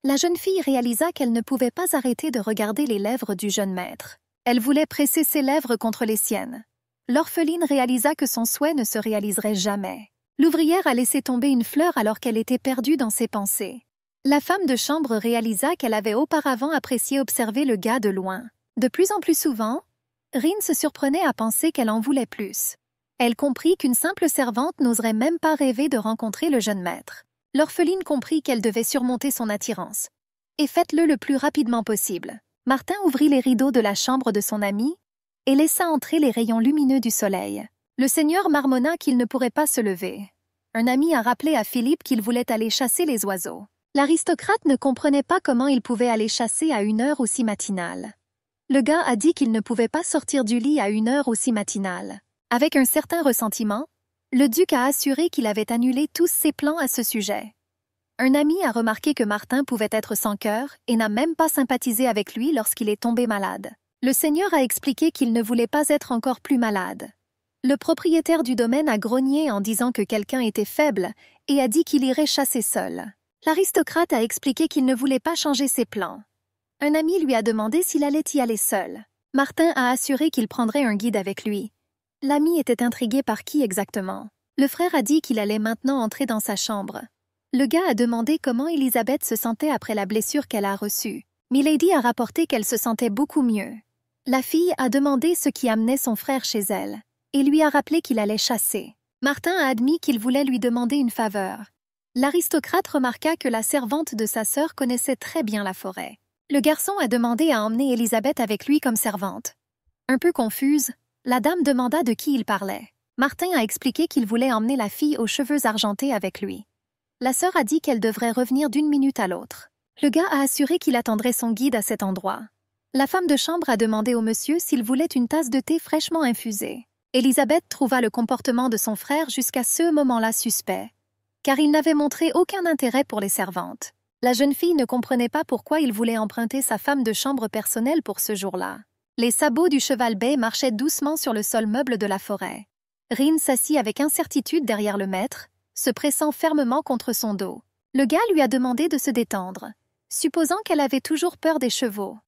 La jeune fille réalisa qu'elle ne pouvait pas arrêter de regarder les lèvres du jeune maître. Elle voulait presser ses lèvres contre les siennes. L'orpheline réalisa que son souhait ne se réaliserait jamais. L'ouvrière a laissé tomber une fleur alors qu'elle était perdue dans ses pensées. La femme de chambre réalisa qu'elle avait auparavant apprécié observer le gars de loin. De plus en plus souvent, Rin se surprenait à penser qu'elle en voulait plus. Elle comprit qu'une simple servante n'oserait même pas rêver de rencontrer le jeune maître. L'orpheline comprit qu'elle devait surmonter son attirance. Et faites-le le plus rapidement possible. Martin ouvrit les rideaux de la chambre de son ami et laissa entrer les rayons lumineux du soleil. Le seigneur marmonna qu'il ne pourrait pas se lever. Un ami a rappelé à Philippe qu'il voulait aller chasser les oiseaux. L'aristocrate ne comprenait pas comment il pouvait aller chasser à une heure aussi matinale. Le gars a dit qu'il ne pouvait pas sortir du lit à une heure aussi matinale. Avec un certain ressentiment, le duc a assuré qu'il avait annulé tous ses plans à ce sujet. Un ami a remarqué que Martin pouvait être sans cœur et n'a même pas sympathisé avec lui lorsqu'il est tombé malade. Le seigneur a expliqué qu'il ne voulait pas être encore plus malade. Le propriétaire du domaine a grogné en disant que quelqu'un était faible et a dit qu'il irait chasser seul. L'aristocrate a expliqué qu'il ne voulait pas changer ses plans. Un ami lui a demandé s'il allait y aller seul. Martin a assuré qu'il prendrait un guide avec lui. L'ami était intrigué par qui exactement. Le frère a dit qu'il allait maintenant entrer dans sa chambre. Le gars a demandé comment Elisabeth se sentait après la blessure qu'elle a reçue. Milady a rapporté qu'elle se sentait beaucoup mieux. La fille a demandé ce qui amenait son frère chez elle et lui a rappelé qu'il allait chasser. Martin a admis qu'il voulait lui demander une faveur. L'aristocrate remarqua que la servante de sa sœur connaissait très bien la forêt. Le garçon a demandé à emmener Elisabeth avec lui comme servante. Un peu confuse, la dame demanda de qui il parlait. Martin a expliqué qu'il voulait emmener la fille aux cheveux argentés avec lui. La sœur a dit qu'elle devrait revenir d'une minute à l'autre. Le gars a assuré qu'il attendrait son guide à cet endroit. La femme de chambre a demandé au monsieur s'il voulait une tasse de thé fraîchement infusée. Elisabeth trouva le comportement de son frère jusqu'à ce moment-là suspect, car il n'avait montré aucun intérêt pour les servantes. La jeune fille ne comprenait pas pourquoi il voulait emprunter sa femme de chambre personnelle pour ce jour-là. Les sabots du cheval bai marchaient doucement sur le sol meuble de la forêt. Rin s'assit avec incertitude derrière le maître, se pressant fermement contre son dos. Le gars lui a demandé de se détendre, supposant qu'elle avait toujours peur des chevaux.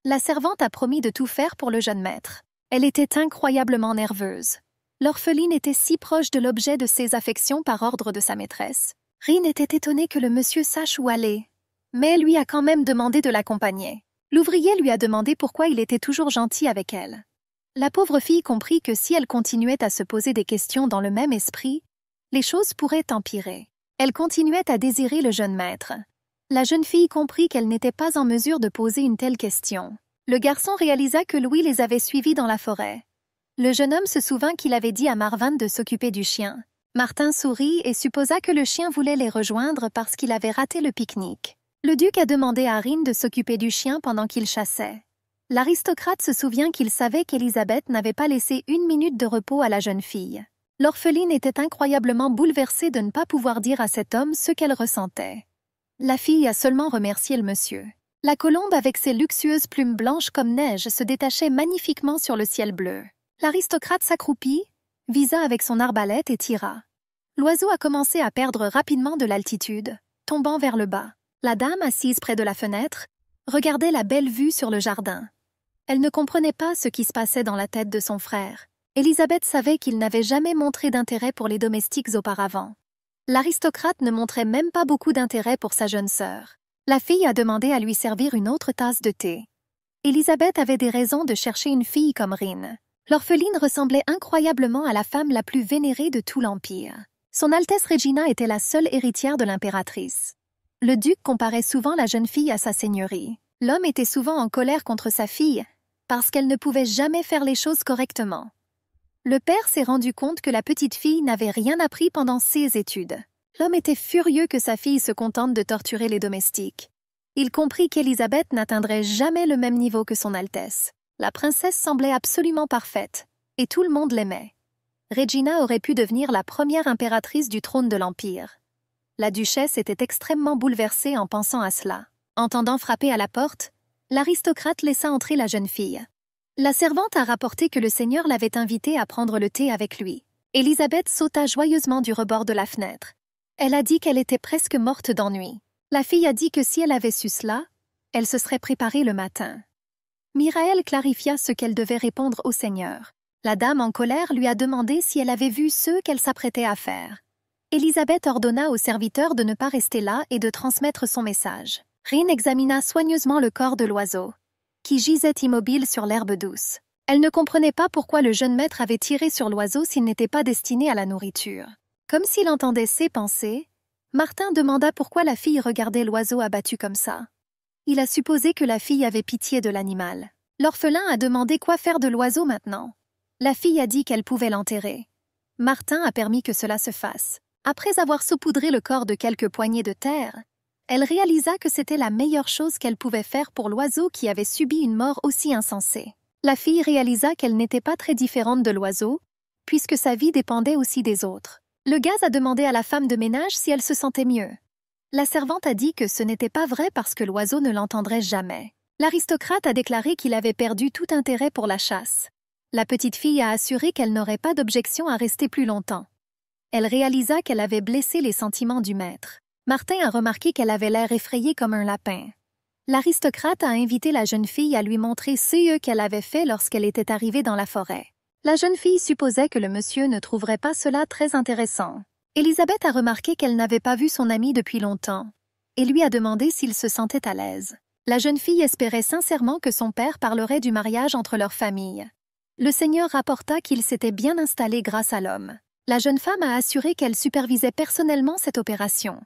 La servante a promis de tout faire pour le jeune maître. Elle était incroyablement nerveuse. L'orpheline était si proche de l'objet de ses affections par ordre de sa maîtresse. Rin était étonnée que le monsieur sache où aller, mais elle lui a quand même demandé de l'accompagner. L'ouvrier lui a demandé pourquoi il était toujours gentil avec elle. La pauvre fille comprit que si elle continuait à se poser des questions dans le même esprit, les choses pourraient empirer. Elle continuait à désirer le jeune maître. La jeune fille comprit qu'elle n'était pas en mesure de poser une telle question. Le garçon réalisa que Louis les avait suivis dans la forêt. Le jeune homme se souvint qu'il avait dit à Marvan de s'occuper du chien. Martin sourit et supposa que le chien voulait les rejoindre parce qu'il avait raté le pique-nique. Le duc a demandé à Rin de s'occuper du chien pendant qu'il chassait. L'aristocrate se souvient qu'il savait qu'Élisabeth n'avait pas laissé une minute de repos à la jeune fille. L'orpheline était incroyablement bouleversée de ne pas pouvoir dire à cet homme ce qu'elle ressentait. La fille a seulement remercié le monsieur. La colombe avec ses luxueuses plumes blanches comme neige se détachait magnifiquement sur le ciel bleu. L'aristocrate s'accroupit, visa avec son arbalète et tira. L'oiseau a commencé à perdre rapidement de l'altitude, tombant vers le bas. La dame, assise près de la fenêtre, regardait la belle vue sur le jardin. Elle ne comprenait pas ce qui se passait dans la tête de son frère. Élisabeth savait qu'il n'avait jamais montré d'intérêt pour les domestiques auparavant. L'aristocrate ne montrait même pas beaucoup d'intérêt pour sa jeune sœur. La fille a demandé à lui servir une autre tasse de thé. Élisabeth avait des raisons de chercher une fille comme Rine. L'orpheline ressemblait incroyablement à la femme la plus vénérée de tout l'Empire. Son Altesse Regina était la seule héritière de l'impératrice. Le duc comparait souvent la jeune fille à sa seigneurie. L'homme était souvent en colère contre sa fille, parce qu'elle ne pouvait jamais faire les choses correctement. Le père s'est rendu compte que la petite fille n'avait rien appris pendant ses études. L'homme était furieux que sa fille se contente de torturer les domestiques. Il comprit qu'Élisabeth n'atteindrait jamais le même niveau que son Altesse. La princesse semblait absolument parfaite, et tout le monde l'aimait. Regina aurait pu devenir la première impératrice du trône de l'Empire. La duchesse était extrêmement bouleversée en pensant à cela. Entendant frapper à la porte, l'aristocrate laissa entrer la jeune fille. La servante a rapporté que le seigneur l'avait invitée à prendre le thé avec lui. Élisabeth sauta joyeusement du rebord de la fenêtre. Elle a dit qu'elle était presque morte d'ennui. La fille a dit que si elle avait su cela, elle se serait préparée le matin. Miraël clarifia ce qu'elle devait répondre au seigneur. La dame en colère lui a demandé si elle avait vu ceux qu'elle s'apprêtait à faire. Élisabeth ordonna au serviteur de ne pas rester là et de transmettre son message. Rine examina soigneusement le corps de l'oiseau, qui gisait immobile sur l'herbe douce. Elle ne comprenait pas pourquoi le jeune maître avait tiré sur l'oiseau s'il n'était pas destiné à la nourriture. Comme s'il entendait ses pensées, Martin demanda pourquoi la fille regardait l'oiseau abattu comme ça. Il a supposé que la fille avait pitié de l'animal. L'orphelin a demandé quoi faire de l'oiseau maintenant. La fille a dit qu'elle pouvait l'enterrer. Martin a permis que cela se fasse. Après avoir saupoudré le corps de quelques poignées de terre, elle réalisa que c'était la meilleure chose qu'elle pouvait faire pour l'oiseau qui avait subi une mort aussi insensée. La fille réalisa qu'elle n'était pas très différente de l'oiseau, puisque sa vie dépendait aussi des autres. Le gaz a demandé à la femme de ménage si elle se sentait mieux. La servante a dit que ce n'était pas vrai parce que l'oiseau ne l'entendrait jamais. L'aristocrate a déclaré qu'il avait perdu tout intérêt pour la chasse. La petite fille a assuré qu'elle n'aurait pas d'objection à rester plus longtemps. Elle réalisa qu'elle avait blessé les sentiments du maître. Martin a remarqué qu'elle avait l'air effrayée comme un lapin. L'aristocrate a invité la jeune fille à lui montrer ce qu'elle avait fait lorsqu'elle était arrivée dans la forêt. La jeune fille supposait que le monsieur ne trouverait pas cela très intéressant. Élisabeth a remarqué qu'elle n'avait pas vu son ami depuis longtemps et lui a demandé s'il se sentait à l'aise. La jeune fille espérait sincèrement que son père parlerait du mariage entre leurs familles. Le seigneur rapporta qu'il s'était bien installé grâce à l'homme. La jeune femme a assuré qu'elle supervisait personnellement cette opération.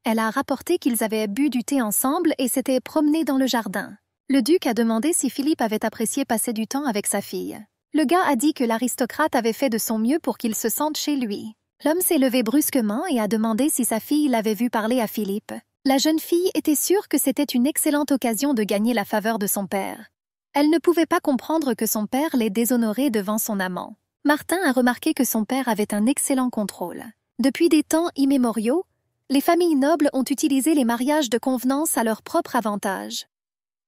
Elle a rapporté qu'ils avaient bu du thé ensemble et s'étaient promenés dans le jardin. Le duc a demandé si Philippe avait apprécié passer du temps avec sa fille. Le gars a dit que l'aristocrate avait fait de son mieux pour qu'il se sente chez lui. L'homme s'est levé brusquement et a demandé si sa fille l'avait vu parler à Philippe. La jeune fille était sûre que c'était une excellente occasion de gagner la faveur de son père. Elle ne pouvait pas comprendre que son père l'ait déshonorée devant son amant. Martin a remarqué que son père avait un excellent contrôle. Depuis des temps immémoriaux, les familles nobles ont utilisé les mariages de convenance à leur propre avantage.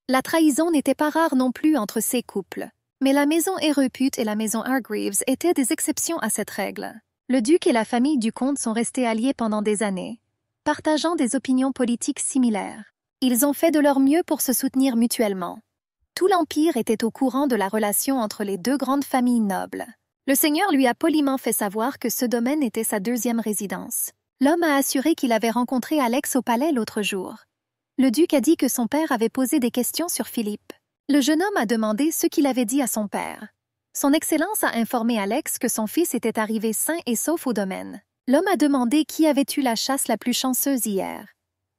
La trahison n'était pas rare non plus entre ces couples. Mais la maison Herepute et la maison Hargreaves étaient des exceptions à cette règle. Le duc et la famille du comte sont restés alliés pendant des années, partageant des opinions politiques similaires. Ils ont fait de leur mieux pour se soutenir mutuellement. Tout l'Empire était au courant de la relation entre les deux grandes familles nobles. Le seigneur lui a poliment fait savoir que ce domaine était sa deuxième résidence. L'homme a assuré qu'il avait rencontré Alex au palais l'autre jour. Le duc a dit que son père avait posé des questions sur Philippe. Le jeune homme a demandé ce qu'il avait dit à son père. Son Excellence a informé Alex que son fils était arrivé sain et sauf au domaine. L'homme a demandé qui avait eu la chasse la plus chanceuse hier.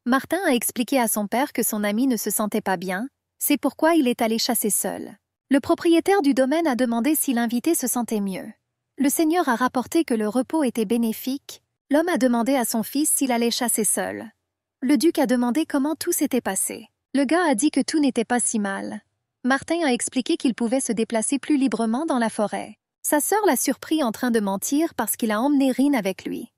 Martin a expliqué à son père que son ami ne se sentait pas bien, c'est pourquoi il est allé chasser seul. Le propriétaire du domaine a demandé si l'invité se sentait mieux. Le seigneur a rapporté que le repos était bénéfique. L'homme a demandé à son fils s'il allait chasser seul. Le duc a demandé comment tout s'était passé. Le gars a dit que tout n'était pas si mal. Martin a expliqué qu'il pouvait se déplacer plus librement dans la forêt. Sa sœur l'a surpris en train de mentir parce qu'il a emmené Rine avec lui.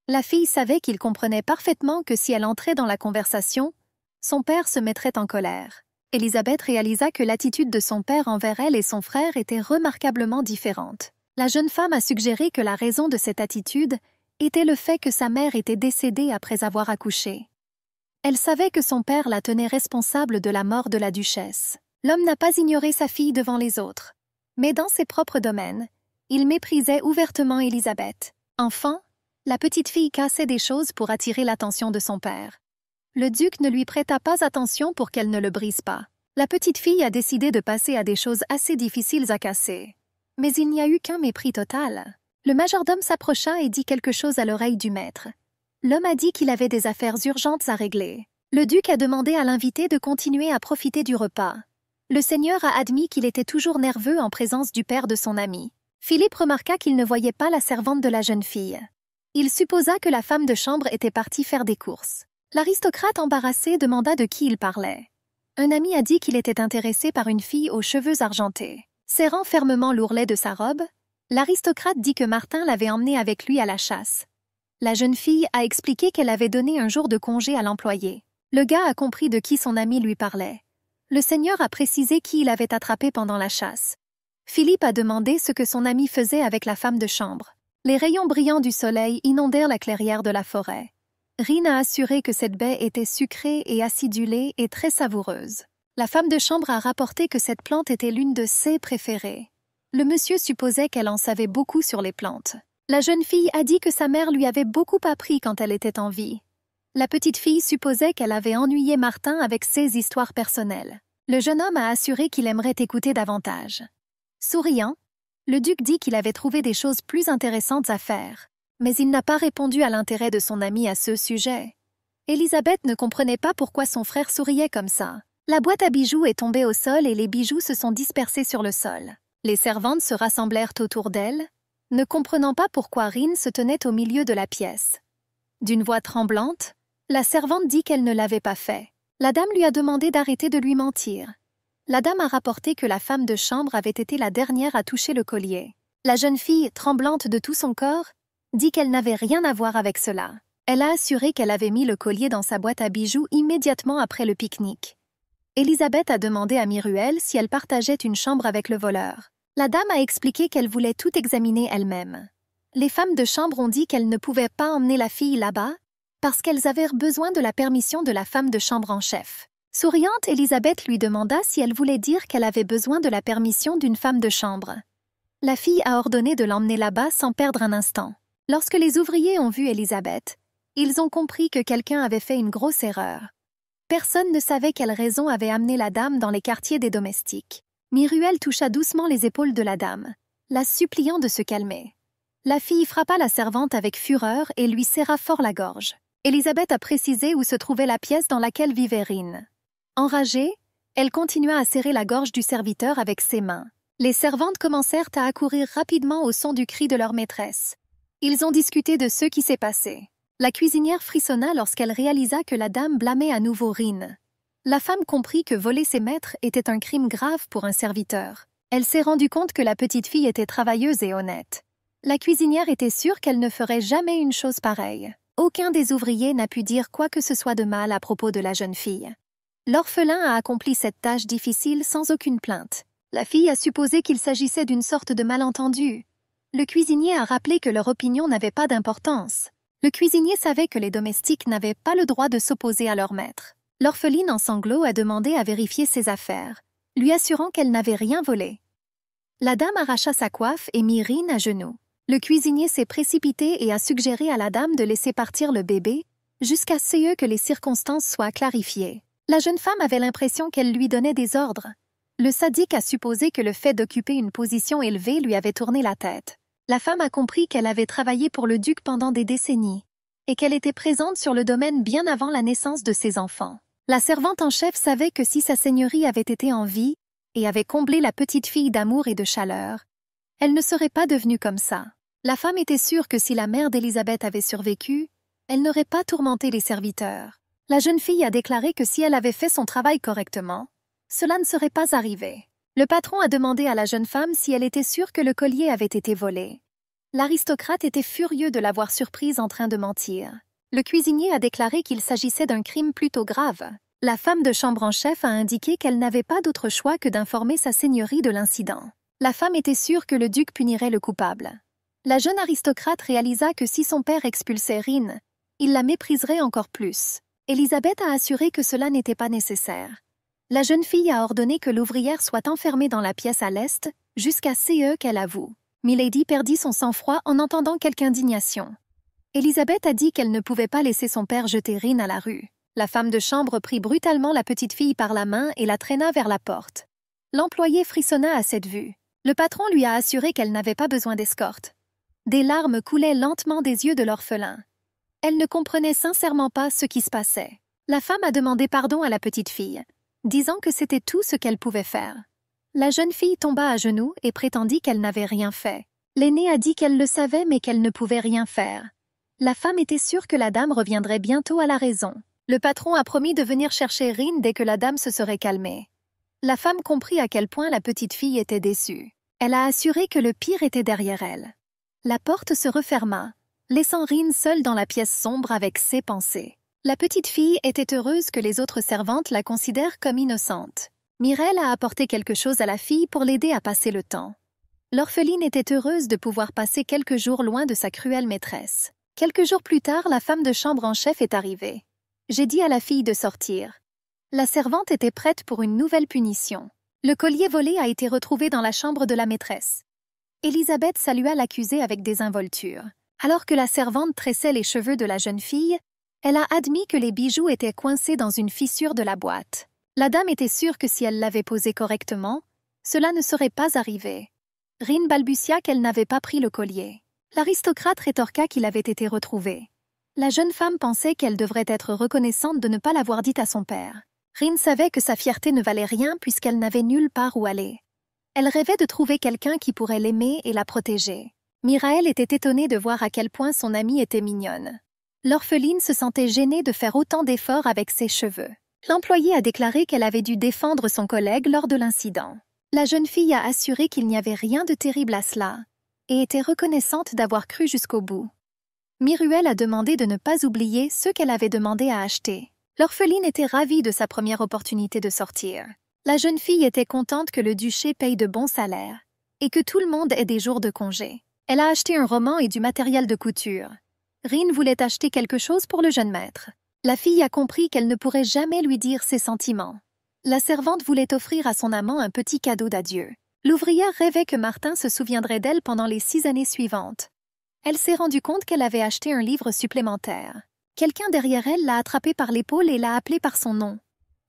La fille savait qu'il comprenait parfaitement que si elle entrait dans la conversation, son père se mettrait en colère. Élisabeth réalisa que l'attitude de son père envers elle et son frère était remarquablement différente. La jeune femme a suggéré que la raison de cette attitude était le fait que sa mère était décédée après avoir accouché. Elle savait que son père la tenait responsable de la mort de la duchesse. L'homme n'a pas ignoré sa fille devant les autres. Mais dans ses propres domaines, il méprisait ouvertement Élisabeth. Enfant, la petite fille cassait des choses pour attirer l'attention de son père. Le duc ne lui prêta pas attention pour qu'elle ne le brise pas. La petite fille a décidé de passer à des choses assez difficiles à casser. Mais il n'y a eu qu'un mépris total. Le majordome s'approcha et dit quelque chose à l'oreille du maître. L'homme a dit qu'il avait des affaires urgentes à régler. Le duc a demandé à l'invité de continuer à profiter du repas. Le seigneur a admis qu'il était toujours nerveux en présence du père de son ami. Philippe remarqua qu'il ne voyait pas la servante de la jeune fille. Il supposa que la femme de chambre était partie faire des courses. L'aristocrate embarrassé demanda de qui il parlait. Un ami a dit qu'il était intéressé par une fille aux cheveux argentés. Serrant fermement l'ourlet de sa robe, l'aristocrate dit que Martin l'avait emmenée avec lui à la chasse. La jeune fille a expliqué qu'elle avait donné un jour de congé à l'employé. Le gars a compris de qui son ami lui parlait. Le seigneur a précisé qui il avait attrapé pendant la chasse. Philippe a demandé ce que son ami faisait avec la femme de chambre. Les rayons brillants du soleil inondèrent la clairière de la forêt. Rin a assuré que cette baie était sucrée et acidulée et très savoureuse. La femme de chambre a rapporté que cette plante était l'une de ses préférées. Le monsieur supposait qu'elle en savait beaucoup sur les plantes. La jeune fille a dit que sa mère lui avait beaucoup appris quand elle était en vie. La petite fille supposait qu'elle avait ennuyé Martin avec ses histoires personnelles. Le jeune homme a assuré qu'il aimerait écouter davantage. Souriant, le duc dit qu'il avait trouvé des choses plus intéressantes à faire, mais il n'a pas répondu à l'intérêt de son ami à ce sujet. Élisabeth ne comprenait pas pourquoi son frère souriait comme ça. La boîte à bijoux est tombée au sol et les bijoux se sont dispersés sur le sol. Les servantes se rassemblèrent autour d'elle, ne comprenant pas pourquoi Rin se tenait au milieu de la pièce. D'une voix tremblante, la servante dit qu'elle ne l'avait pas fait. La dame lui a demandé d'arrêter de lui mentir. La dame a rapporté que la femme de chambre avait été la dernière à toucher le collier. La jeune fille, tremblante de tout son corps, dit qu'elle n'avait rien à voir avec cela. Elle a assuré qu'elle avait mis le collier dans sa boîte à bijoux immédiatement après le pique-nique. Élisabeth a demandé à Myruel si elle partageait une chambre avec le voleur. La dame a expliqué qu'elle voulait tout examiner elle-même. Les femmes de chambre ont dit qu'elles ne pouvaient pas emmener la fille là-bas parce qu'elles avaient besoin de la permission de la femme de chambre en chef. Souriante, Élisabeth lui demanda si elle voulait dire qu'elle avait besoin de la permission d'une femme de chambre. La fille a ordonné de l'emmener là-bas sans perdre un instant. Lorsque les ouvriers ont vu Élisabeth, ils ont compris que quelqu'un avait fait une grosse erreur. Personne ne savait quelle raison avait amené la dame dans les quartiers des domestiques. Myruel toucha doucement les épaules de la dame, la suppliant de se calmer. La fille frappa la servante avec fureur et lui serra fort la gorge. Élisabeth a précisé où se trouvait la pièce dans laquelle vivait Rin. Enragée, elle continua à serrer la gorge du serviteur avec ses mains. Les servantes commencèrent à accourir rapidement au son du cri de leur maîtresse. Ils ont discuté de ce qui s'est passé. La cuisinière frissonna lorsqu'elle réalisa que la dame blâmait à nouveau Rin. La femme comprit que voler ses maîtres était un crime grave pour un serviteur. Elle s'est rendue compte que la petite fille était travailleuse et honnête. La cuisinière était sûre qu'elle ne ferait jamais une chose pareille. Aucun des ouvriers n'a pu dire quoi que ce soit de mal à propos de la jeune fille. L'orphelin a accompli cette tâche difficile sans aucune plainte. La fille a supposé qu'il s'agissait d'une sorte de malentendu. Le cuisinier a rappelé que leur opinion n'avait pas d'importance. Le cuisinier savait que les domestiques n'avaient pas le droit de s'opposer à leur maître. L'orpheline en sanglots a demandé à vérifier ses affaires, lui assurant qu'elle n'avait rien volé. La dame arracha sa coiffe et mit Rin à genoux. Le cuisinier s'est précipité et a suggéré à la dame de laisser partir le bébé jusqu'à ce que les circonstances soient clarifiées. La jeune femme avait l'impression qu'elle lui donnait des ordres. Le sadique a supposé que le fait d'occuper une position élevée lui avait tourné la tête. La femme a compris qu'elle avait travaillé pour le duc pendant des décennies et qu'elle était présente sur le domaine bien avant la naissance de ses enfants. La servante en chef savait que si sa seigneurie avait été en vie et avait comblé la petite fille d'amour et de chaleur, elle ne serait pas devenue comme ça. La femme était sûre que si la mère d'Élisabeth avait survécu, elle n'aurait pas tourmenté les serviteurs. La jeune fille a déclaré que si elle avait fait son travail correctement, cela ne serait pas arrivé. Le patron a demandé à la jeune femme si elle était sûre que le collier avait été volé. L'aristocrate était furieux de l'avoir surprise en train de mentir. Le cuisinier a déclaré qu'il s'agissait d'un crime plutôt grave. La femme de chambre en chef a indiqué qu'elle n'avait pas d'autre choix que d'informer sa seigneurie de l'incident. La femme était sûre que le duc punirait le coupable. La jeune aristocrate réalisa que si son père expulsait Rin, il la mépriserait encore plus. Élisabeth a assuré que cela n'était pas nécessaire. La jeune fille a ordonné que l'ouvrière soit enfermée dans la pièce à l'est, jusqu'à ce qu'elle avoue. Milady perdit son sang-froid en entendant quelque indignation. Élisabeth a dit qu'elle ne pouvait pas laisser son père jeter Rin à la rue. La femme de chambre prit brutalement la petite fille par la main et la traîna vers la porte. L'employé frissonna à cette vue. Le patron lui a assuré qu'elle n'avait pas besoin d'escorte. Des larmes coulaient lentement des yeux de l'orphelin. Elle ne comprenait sincèrement pas ce qui se passait. La femme a demandé pardon à la petite fille, disant que c'était tout ce qu'elle pouvait faire. La jeune fille tomba à genoux et prétendit qu'elle n'avait rien fait. L'aînée a dit qu'elle le savait mais qu'elle ne pouvait rien faire. La femme était sûre que la dame reviendrait bientôt à la raison. Le patron a promis de venir chercher Rin dès que la dame se serait calmée. La femme comprit à quel point la petite fille était déçue. Elle a assuré que le pire était derrière elle. La porte se referma, laissant Rin seule dans la pièce sombre avec ses pensées. La petite fille était heureuse que les autres servantes la considèrent comme innocente. Mireille a apporté quelque chose à la fille pour l'aider à passer le temps. L'orpheline était heureuse de pouvoir passer quelques jours loin de sa cruelle maîtresse. Quelques jours plus tard, la femme de chambre en chef est arrivée. J'ai dit à la fille de sortir. La servante était prête pour une nouvelle punition. Le collier volé a été retrouvé dans la chambre de la maîtresse. Élisabeth salua l'accusée avec désinvolture. Alors que la servante tressait les cheveux de la jeune fille, elle a admis que les bijoux étaient coincés dans une fissure de la boîte. La dame était sûre que si elle l'avait posé correctement, cela ne serait pas arrivé. Rin balbutia qu'elle n'avait pas pris le collier. L'aristocrate rétorqua qu'il avait été retrouvé. La jeune femme pensait qu'elle devrait être reconnaissante de ne pas l'avoir dit à son père. Rin savait que sa fierté ne valait rien puisqu'elle n'avait nulle part où aller. Elle rêvait de trouver quelqu'un qui pourrait l'aimer et la protéger. Mireille était étonnée de voir à quel point son amie était mignonne. L'orpheline se sentait gênée de faire autant d'efforts avec ses cheveux. L'employé a déclaré qu'elle avait dû défendre son collègue lors de l'incident. La jeune fille a assuré qu'il n'y avait rien de terrible à cela et était reconnaissante d'avoir cru jusqu'au bout. Miruel a demandé de ne pas oublier ce qu'elle avait demandé à acheter. L'orpheline était ravie de sa première opportunité de sortir. La jeune fille était contente que le duché paye de bons salaires et que tout le monde ait des jours de congé. Elle a acheté un roman et du matériel de couture. Rin voulait acheter quelque chose pour le jeune maître. La fille a compris qu'elle ne pourrait jamais lui dire ses sentiments. La servante voulait offrir à son amant un petit cadeau d'adieu. L'ouvrière rêvait que Martin se souviendrait d'elle pendant les 6 années suivantes. Elle s'est rendue compte qu'elle avait acheté un livre supplémentaire. Quelqu'un derrière elle l'a attrapée par l'épaule et l'a appelée par son nom.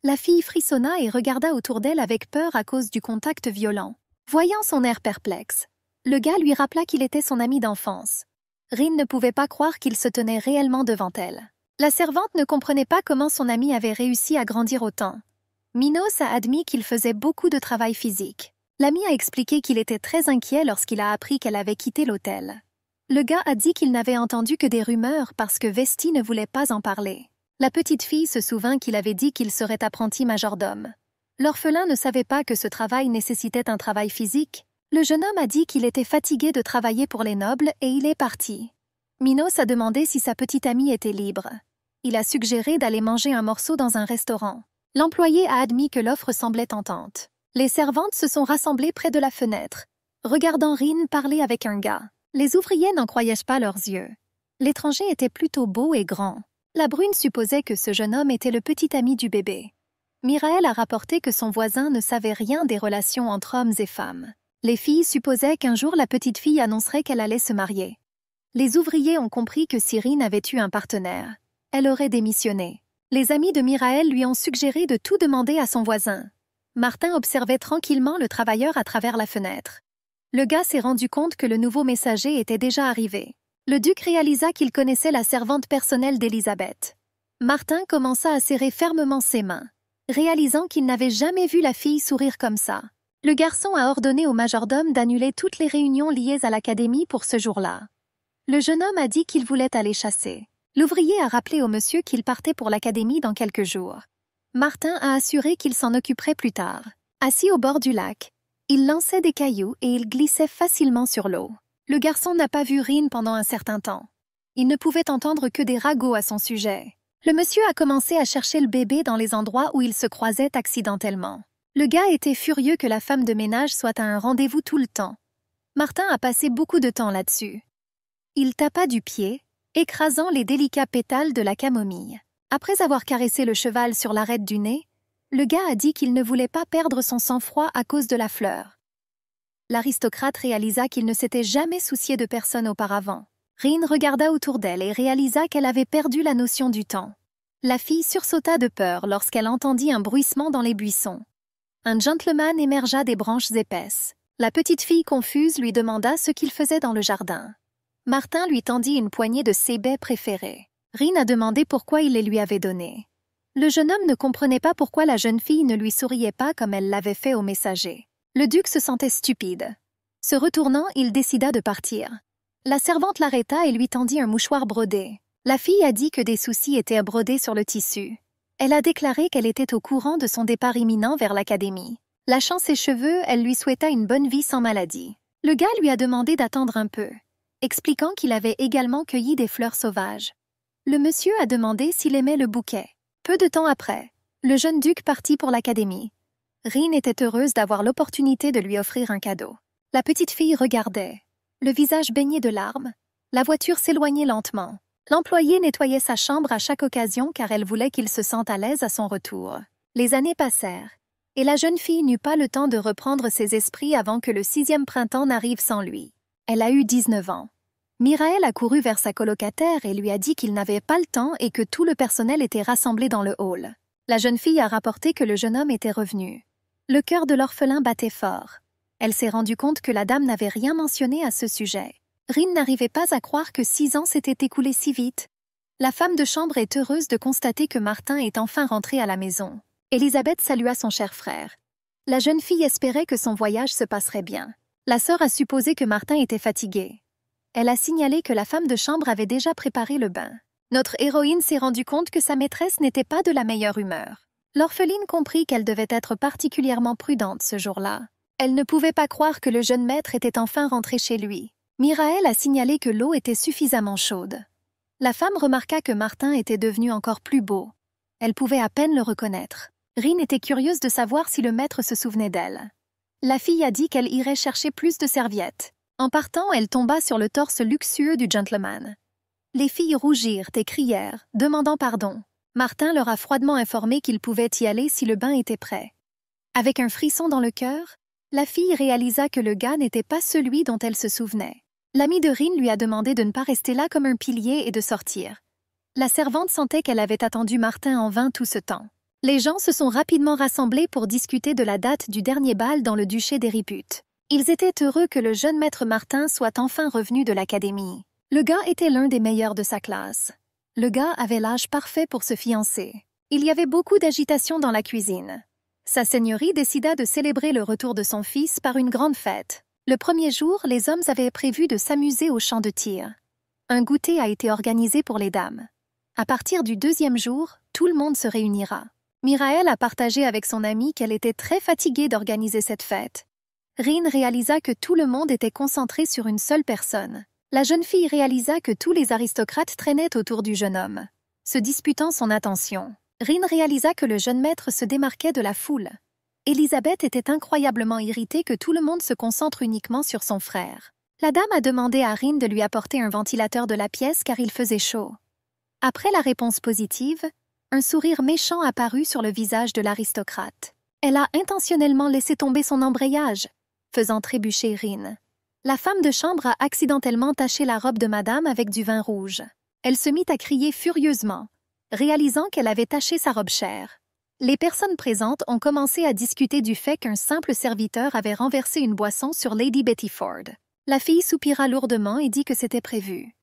La fille frissonna et regarda autour d'elle avec peur à cause du contact violent. Voyant son air perplexe, le gars lui rappela qu'il était son ami d'enfance. Rin ne pouvait pas croire qu'il se tenait réellement devant elle. La servante ne comprenait pas comment son ami avait réussi à grandir autant. Minos a admis qu'il faisait beaucoup de travail physique. L'ami a expliqué qu'il était très inquiet lorsqu'il a appris qu'elle avait quitté l'hôtel. Le gars a dit qu'il n'avait entendu que des rumeurs parce que Vesti ne voulait pas en parler. La petite fille se souvint qu'il avait dit qu'il serait apprenti majordome. L'orphelin ne savait pas que ce travail nécessitait un travail physique. Le jeune homme a dit qu'il était fatigué de travailler pour les nobles et il est parti. Minos a demandé si sa petite amie était libre. Il a suggéré d'aller manger un morceau dans un restaurant. L'employé a admis que l'offre semblait tentante. Les servantes se sont rassemblées près de la fenêtre, regardant Rin parler avec un gars. Les ouvriers n'en croyaient pas leurs yeux. L'étranger était plutôt beau et grand. La brune supposait que ce jeune homme était le petit ami du bébé. Mireille a rapporté que son voisin ne savait rien des relations entre hommes et femmes. Les filles supposaient qu'un jour la petite fille annoncerait qu'elle allait se marier. Les ouvriers ont compris que si Rin avait eu un partenaire, elle aurait démissionné. Les amis de Mireille lui ont suggéré de tout demander à son voisin. Martin observait tranquillement le travailleur à travers la fenêtre. Le gars s'est rendu compte que le nouveau messager était déjà arrivé. Le duc réalisa qu'il connaissait la servante personnelle d'Élisabeth. Martin commença à serrer fermement ses mains, réalisant qu'il n'avait jamais vu la fille sourire comme ça. Le garçon a ordonné au majordome d'annuler toutes les réunions liées à l'académie pour ce jour-là. Le jeune homme a dit qu'il voulait aller chasser. L'ouvrier a rappelé au monsieur qu'il partait pour l'académie dans quelques jours. Martin a assuré qu'il s'en occuperait plus tard. Assis au bord du lac, il lançait des cailloux et il glissait facilement sur l'eau. Le garçon n'a pas vu Rin pendant un certain temps. Il ne pouvait entendre que des ragots à son sujet. Le monsieur a commencé à chercher le bébé dans les endroits où ils se croisaient accidentellement. Le gars était furieux que la femme de ménage soit à un rendez-vous tout le temps. Martin a passé beaucoup de temps là-dessus. Il tapa du pied, écrasant les délicats pétales de la camomille. Après avoir caressé le cheval sur l'arête du nez, le gars a dit qu'il ne voulait pas perdre son sang-froid à cause de la fleur. L'aristocrate réalisa qu'il ne s'était jamais soucié de personne auparavant. Rin regarda autour d'elle et réalisa qu'elle avait perdu la notion du temps. La fille sursauta de peur lorsqu'elle entendit un bruissement dans les buissons. Un gentleman émergea des branches épaisses. La petite fille confuse lui demanda ce qu'il faisait dans le jardin. Martin lui tendit une poignée de ses baies préférées. Rin a demandé pourquoi il les lui avait donnés. Le jeune homme ne comprenait pas pourquoi la jeune fille ne lui souriait pas comme elle l'avait fait au messager. Le duc se sentait stupide. Se retournant, il décida de partir. La servante l'arrêta et lui tendit un mouchoir brodé. La fille a dit que des soucis étaient brodés sur le tissu. Elle a déclaré qu'elle était au courant de son départ imminent vers l'académie. Lâchant ses cheveux, elle lui souhaita une bonne vie sans maladie. Le gars lui a demandé d'attendre un peu, expliquant qu'il avait également cueilli des fleurs sauvages. Le monsieur a demandé s'il aimait le bouquet. Peu de temps après, le jeune duc partit pour l'académie. Rin était heureuse d'avoir l'opportunité de lui offrir un cadeau. La petite fille regardait, le visage baigné de larmes. La voiture s'éloignait lentement. L'employé nettoyait sa chambre à chaque occasion car elle voulait qu'il se sente à l'aise à son retour. Les années passèrent, et la jeune fille n'eut pas le temps de reprendre ses esprits avant que le 6e printemps n'arrive sans lui. Elle a eu 19 ans. Mirael a couru vers sa colocataire et lui a dit qu'il n'avait pas le temps et que tout le personnel était rassemblé dans le hall. La jeune fille a rapporté que le jeune homme était revenu. Le cœur de l'orphelin battait fort. Elle s'est rendue compte que la dame n'avait rien mentionné à ce sujet. Rin n'arrivait pas à croire que 6 ans s'étaient écoulés si vite. La femme de chambre est heureuse de constater que Martin est enfin rentré à la maison. Élisabeth salua son cher frère. La jeune fille espérait que son voyage se passerait bien. La sœur a supposé que Martin était fatigué. Elle a signalé que la femme de chambre avait déjà préparé le bain. Notre héroïne s'est rendue compte que sa maîtresse n'était pas de la meilleure humeur. L'orpheline comprit qu'elle devait être particulièrement prudente ce jour-là. Elle ne pouvait pas croire que le jeune maître était enfin rentré chez lui. Mirael a signalé que l'eau était suffisamment chaude. La femme remarqua que Martin était devenu encore plus beau. Elle pouvait à peine le reconnaître. Rin était curieuse de savoir si le maître se souvenait d'elle. La fille a dit qu'elle irait chercher plus de serviettes. En partant, elle tomba sur le torse luxueux du gentleman. Les filles rougirent et crièrent, demandant pardon. Martin leur a froidement informé qu'ils pouvaient y aller si le bain était prêt. Avec un frisson dans le cœur, la fille réalisa que le gars n'était pas celui dont elle se souvenait. L'amie de Rin lui a demandé de ne pas rester là comme un pilier et de sortir. La servante sentait qu'elle avait attendu Martin en vain tout ce temps. Les gens se sont rapidement rassemblés pour discuter de la date du dernier bal dans le duché d'Héripute. Ils étaient heureux que le jeune maître Martin soit enfin revenu de l'académie. Le gars était l'un des meilleurs de sa classe. Le gars avait l'âge parfait pour se fiancer. Il y avait beaucoup d'agitation dans la cuisine. Sa seigneurie décida de célébrer le retour de son fils par une grande fête. Le premier jour, les hommes avaient prévu de s'amuser au champ de tir. Un goûter a été organisé pour les dames. À partir du 2e jour, tout le monde se réunira. Mirael a partagé avec son amie qu'elle était très fatiguée d'organiser cette fête. Rin réalisa que tout le monde était concentré sur une seule personne. La jeune fille réalisa que tous les aristocrates traînaient autour du jeune homme, se disputant son attention. Rin réalisa que le jeune maître se démarquait de la foule. Élisabeth était incroyablement irritée que tout le monde se concentre uniquement sur son frère. La dame a demandé à Rin de lui apporter un ventilateur de la pièce car il faisait chaud. Après la réponse positive, un sourire méchant apparut sur le visage de l'aristocrate. Elle a intentionnellement laissé tomber son embrayage, faisant trébucher Rin. La femme de chambre a accidentellement taché la robe de madame avec du vin rouge. Elle se mit à crier furieusement, réalisant qu'elle avait taché sa robe chère. Les personnes présentes ont commencé à discuter du fait qu'un simple serviteur avait renversé une boisson sur Lady Betty Ford. La fille soupira lourdement et dit que c'était prévu.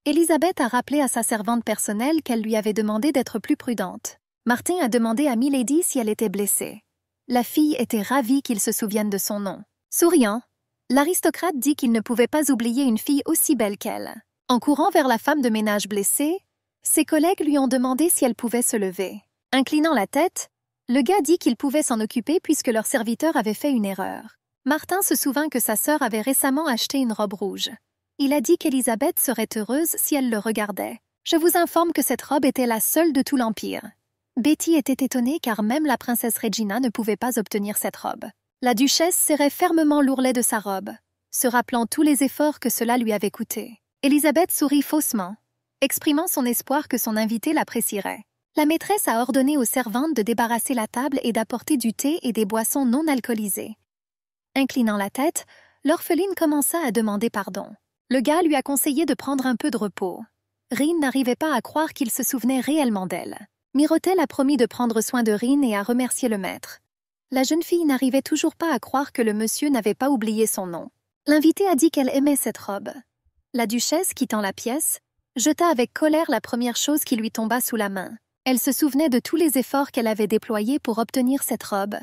Élisabeth a rappelé à sa servante personnelle qu'elle lui avait demandé d'être plus prudente. Martin a demandé à Milady si elle était blessée. La fille était ravie qu'il se souvienne de son nom. Souriant, l'aristocrate dit qu'il ne pouvait pas oublier une fille aussi belle qu'elle. En courant vers la femme de ménage blessée, ses collègues lui ont demandé si elle pouvait se lever. Inclinant la tête, le gars dit qu'il pouvait s'en occuper puisque leur serviteur avait fait une erreur. Martin se souvint que sa sœur avait récemment acheté une robe rouge. Il a dit qu'Élisabeth serait heureuse si elle le regardait. « Je vous informe que cette robe était la seule de tout l'Empire. Betty était étonnée car même la princesse Regina ne pouvait pas obtenir cette robe. La duchesse serrait fermement l'ourlet de sa robe, se rappelant tous les efforts que cela lui avait coûté. Élisabeth sourit faussement, exprimant son espoir que son invité l'apprécierait. La maîtresse a ordonné aux servantes de débarrasser la table et d'apporter du thé et des boissons non alcoolisées. Inclinant la tête, l'orpheline commença à demander pardon. Le gars lui a conseillé de prendre un peu de repos. Rin n'arrivait pas à croire qu'il se souvenait réellement d'elle. Mirotel a promis de prendre soin de Rin et a remercié le maître. La jeune fille n'arrivait toujours pas à croire que le monsieur n'avait pas oublié son nom. L'invitée a dit qu'elle aimait cette robe. La duchesse, quittant la pièce, jeta avec colère la première chose qui lui tomba sous la main. Elle se souvenait de tous les efforts qu'elle avait déployés pour obtenir cette robe.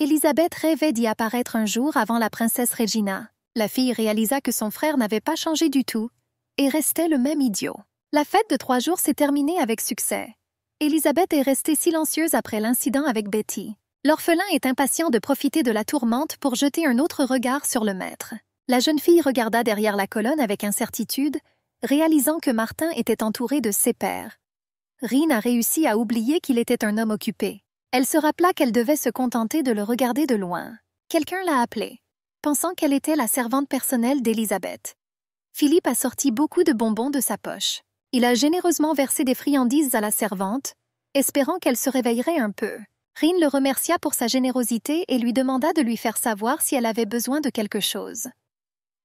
Élisabeth rêvait d'y apparaître un jour avant la princesse Regina. La fille réalisa que son frère n'avait pas changé du tout et restait le même idiot. La fête de 3 jours s'est terminée avec succès. Élisabeth est restée silencieuse après l'incident avec Betty. L'orphelin est impatient de profiter de la tourmente pour jeter un autre regard sur le maître. La jeune fille regarda derrière la colonne avec incertitude, réalisant que Martin était entouré de ses pairs. Rin a réussi à oublier qu'il était un homme occupé. Elle se rappela qu'elle devait se contenter de le regarder de loin. Quelqu'un l'a appelée, pensant qu'elle était la servante personnelle d'Élisabeth. Philippe a sorti beaucoup de bonbons de sa poche. Il a généreusement versé des friandises à la servante, espérant qu'elle se réveillerait un peu. Rin le remercia pour sa générosité et lui demanda de lui faire savoir si elle avait besoin de quelque chose.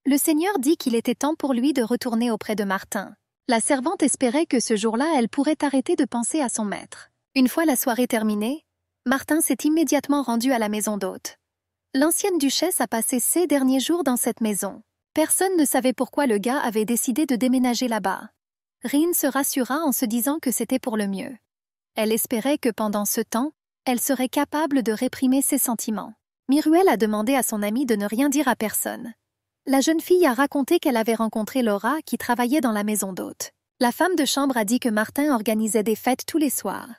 Le seigneur dit qu'il était temps pour lui de retourner auprès de Martin. La servante espérait que ce jour-là, elle pourrait arrêter de penser à son maître. Une fois la soirée terminée, Martin s'est immédiatement rendu à la maison d'hôte. L'ancienne duchesse a passé ses derniers jours dans cette maison. Personne ne savait pourquoi le gars avait décidé de déménager là-bas. Rin se rassura en se disant que c'était pour le mieux. Elle espérait que pendant ce temps, elle serait capable de réprimer ses sentiments. Miruel a demandé à son amie de ne rien dire à personne. La jeune fille a raconté qu'elle avait rencontré Laura qui travaillait dans la maison d'hôte. La femme de chambre a dit que Martin organisait des fêtes tous les soirs.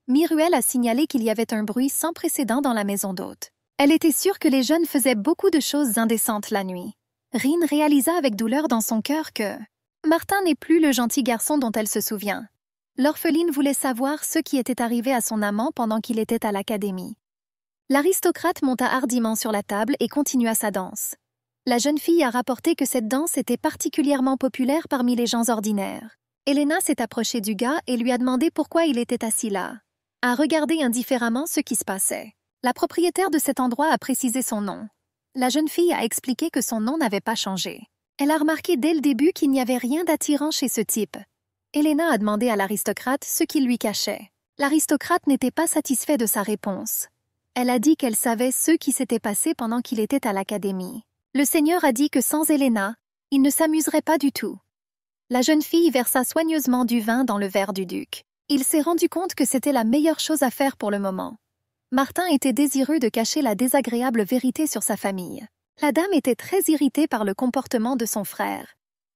Miruel a signalé qu'il y avait un bruit sans précédent dans la maison d'hôte. Elle était sûre que les jeunes faisaient beaucoup de choses indécentes la nuit. Rin réalisa avec douleur dans son cœur que Martin n'est plus le gentil garçon dont elle se souvient. L'orpheline voulait savoir ce qui était arrivé à son amant pendant qu'il était à l'académie. L'aristocrate monta hardiment sur la table et continua sa danse. La jeune fille a rapporté que cette danse était particulièrement populaire parmi les gens ordinaires. Elena s'est approchée du gars et lui a demandé pourquoi il était assis là. A regardé indifféremment ce qui se passait. La propriétaire de cet endroit a précisé son nom. La jeune fille a expliqué que son nom n'avait pas changé. Elle a remarqué dès le début qu'il n'y avait rien d'attirant chez ce type. Elena a demandé à l'aristocrate ce qu'il lui cachait. L'aristocrate n'était pas satisfait de sa réponse. Elle a dit qu'elle savait ce qui s'était passé pendant qu'il était à l'académie. Le seigneur a dit que sans Elena, il ne s'amuserait pas du tout. La jeune fille versa soigneusement du vin dans le verre du duc. Il s'est rendu compte que c'était la meilleure chose à faire pour le moment. Martin était désireux de cacher la désagréable vérité sur sa famille. La dame était très irritée par le comportement de son frère.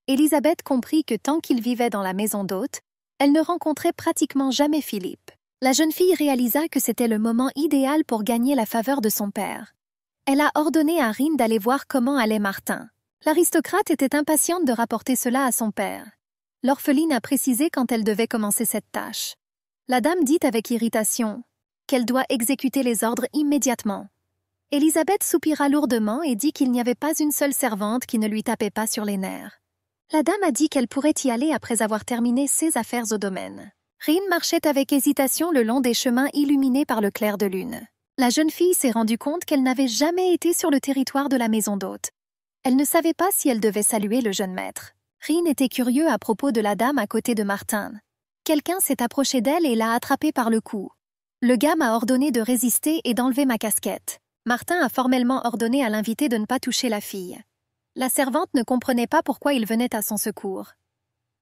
Élisabeth comprit que tant qu'il vivait dans la maison d'hôte, elle ne rencontrait pratiquement jamais Philippe. La jeune fille réalisa que c'était le moment idéal pour gagner la faveur de son père. Elle a ordonné à Rin d'aller voir comment allait Martin. L'aristocrate était impatiente de rapporter cela à son père. L'orpheline a précisé quand elle devait commencer cette tâche. La dame dit avec irritation qu'elle doit exécuter les ordres immédiatement. Élisabeth soupira lourdement et dit qu'il n'y avait pas une seule servante qui ne lui tapait pas sur les nerfs. La dame a dit qu'elle pourrait y aller après avoir terminé ses affaires au domaine. Rin marchait avec hésitation le long des chemins illuminés par le clair de lune. La jeune fille s'est rendue compte qu'elle n'avait jamais été sur le territoire de la maison d'hôte. Elle ne savait pas si elle devait saluer le jeune maître. Rin était curieux à propos de la dame à côté de Martin. Quelqu'un s'est approché d'elle et l'a attrapée par le cou. Le gars m'a ordonné de résister et d'enlever ma casquette. Martin a formellement ordonné à l'invité de ne pas toucher la fille. La servante ne comprenait pas pourquoi il venait à son secours.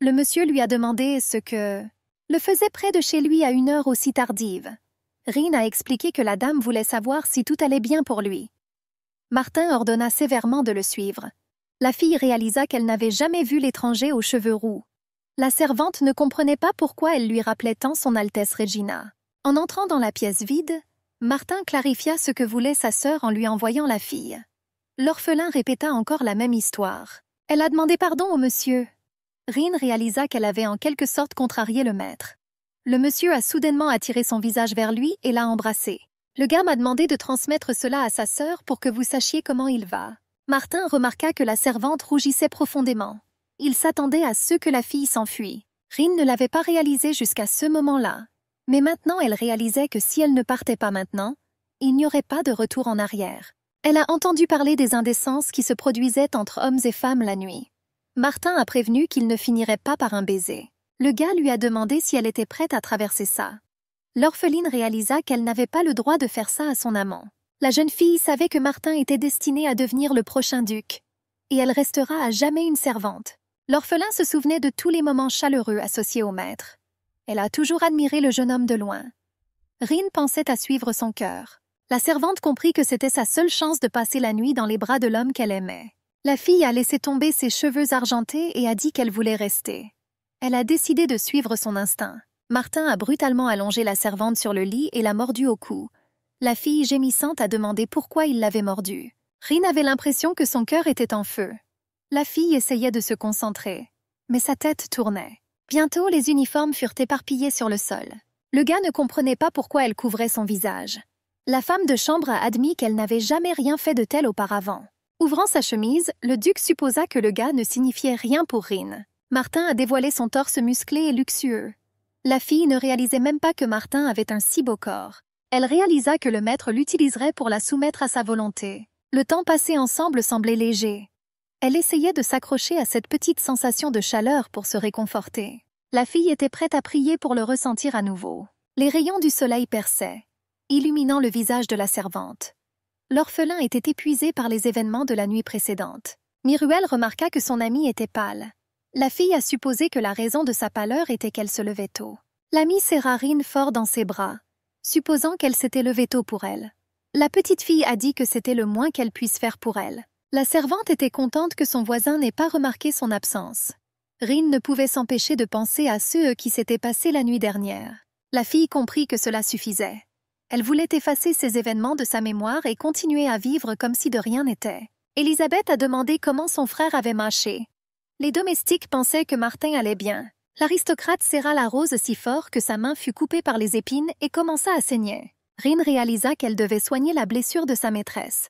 Le monsieur lui a demandé ce que le faisait près de chez lui à une heure aussi tardive. Rin a expliqué que la dame voulait savoir si tout allait bien pour lui. Martin ordonna sévèrement de le suivre. La fille réalisa qu'elle n'avait jamais vu l'étranger aux cheveux roux. La servante ne comprenait pas pourquoi elle lui rappelait tant son Altesse Regina. En entrant dans la pièce vide, Martin clarifia ce que voulait sa sœur en lui envoyant la fille. L'orphelin répéta encore la même histoire. Elle a demandé pardon au monsieur. Rin réalisa qu'elle avait en quelque sorte contrarié le maître. Le monsieur a soudainement attiré son visage vers lui et l'a embrassé. Le gars m'a demandé de transmettre cela à sa sœur pour que vous sachiez comment il va. Martin remarqua que la servante rougissait profondément. Il s'attendait à ce que la fille s'enfuit. Rin ne l'avait pas réalisé jusqu'à ce moment-là. Mais maintenant elle réalisait que si elle ne partait pas maintenant, il n'y aurait pas de retour en arrière. Elle a entendu parler des indécences qui se produisaient entre hommes et femmes la nuit. Martin a prévenu qu'il ne finirait pas par un baiser. Le gars lui a demandé si elle était prête à traverser ça. L'orpheline réalisa qu'elle n'avait pas le droit de faire ça à son amant. La jeune fille savait que Martin était destiné à devenir le prochain duc, et elle restera à jamais une servante. L'orphelin se souvenait de tous les moments chaleureux associés au maître. Elle a toujours admiré le jeune homme de loin. Rin pensait à suivre son cœur. La servante comprit que c'était sa seule chance de passer la nuit dans les bras de l'homme qu'elle aimait. La fille a laissé tomber ses cheveux argentés et a dit qu'elle voulait rester. Elle a décidé de suivre son instinct. Martin a brutalement allongé la servante sur le lit et l'a mordue au cou. La fille gémissante a demandé pourquoi il l'avait mordue. Rin avait l'impression que son cœur était en feu. La fille essayait de se concentrer, mais sa tête tournait. Bientôt, les uniformes furent éparpillés sur le sol. Le gars ne comprenait pas pourquoi elle couvrait son visage. La femme de chambre a admis qu'elle n'avait jamais rien fait de tel auparavant. Ouvrant sa chemise, le duc supposa que le gars ne signifiait rien pour Rin. Martin a dévoilé son torse musclé et luxueux. La fille ne réalisait même pas que Martin avait un si beau corps. Elle réalisa que le maître l'utiliserait pour la soumettre à sa volonté. Le temps passé ensemble semblait léger. Elle essayait de s'accrocher à cette petite sensation de chaleur pour se réconforter. La fille était prête à prier pour le ressentir à nouveau. Les rayons du soleil perçaient, illuminant le visage de la servante. L'orphelin était épuisé par les événements de la nuit précédente. Miruel remarqua que son amie était pâle. La fille a supposé que la raison de sa pâleur était qu'elle se levait tôt. L'amie serra Rin fort dans ses bras, supposant qu'elle s'était levée tôt pour elle. La petite fille a dit que c'était le moins qu'elle puisse faire pour elle. La servante était contente que son voisin n'ait pas remarqué son absence. Rin ne pouvait s'empêcher de penser à ce qui s'était passé la nuit dernière. La fille comprit que cela suffisait. Elle voulait effacer ces événements de sa mémoire et continuer à vivre comme si de rien n'était. Élisabeth a demandé comment son frère avait mâché. Les domestiques pensaient que Martin allait bien. L'aristocrate serra la rose si fort que sa main fut coupée par les épines et commença à saigner. Rin réalisa qu'elle devait soigner la blessure de sa maîtresse.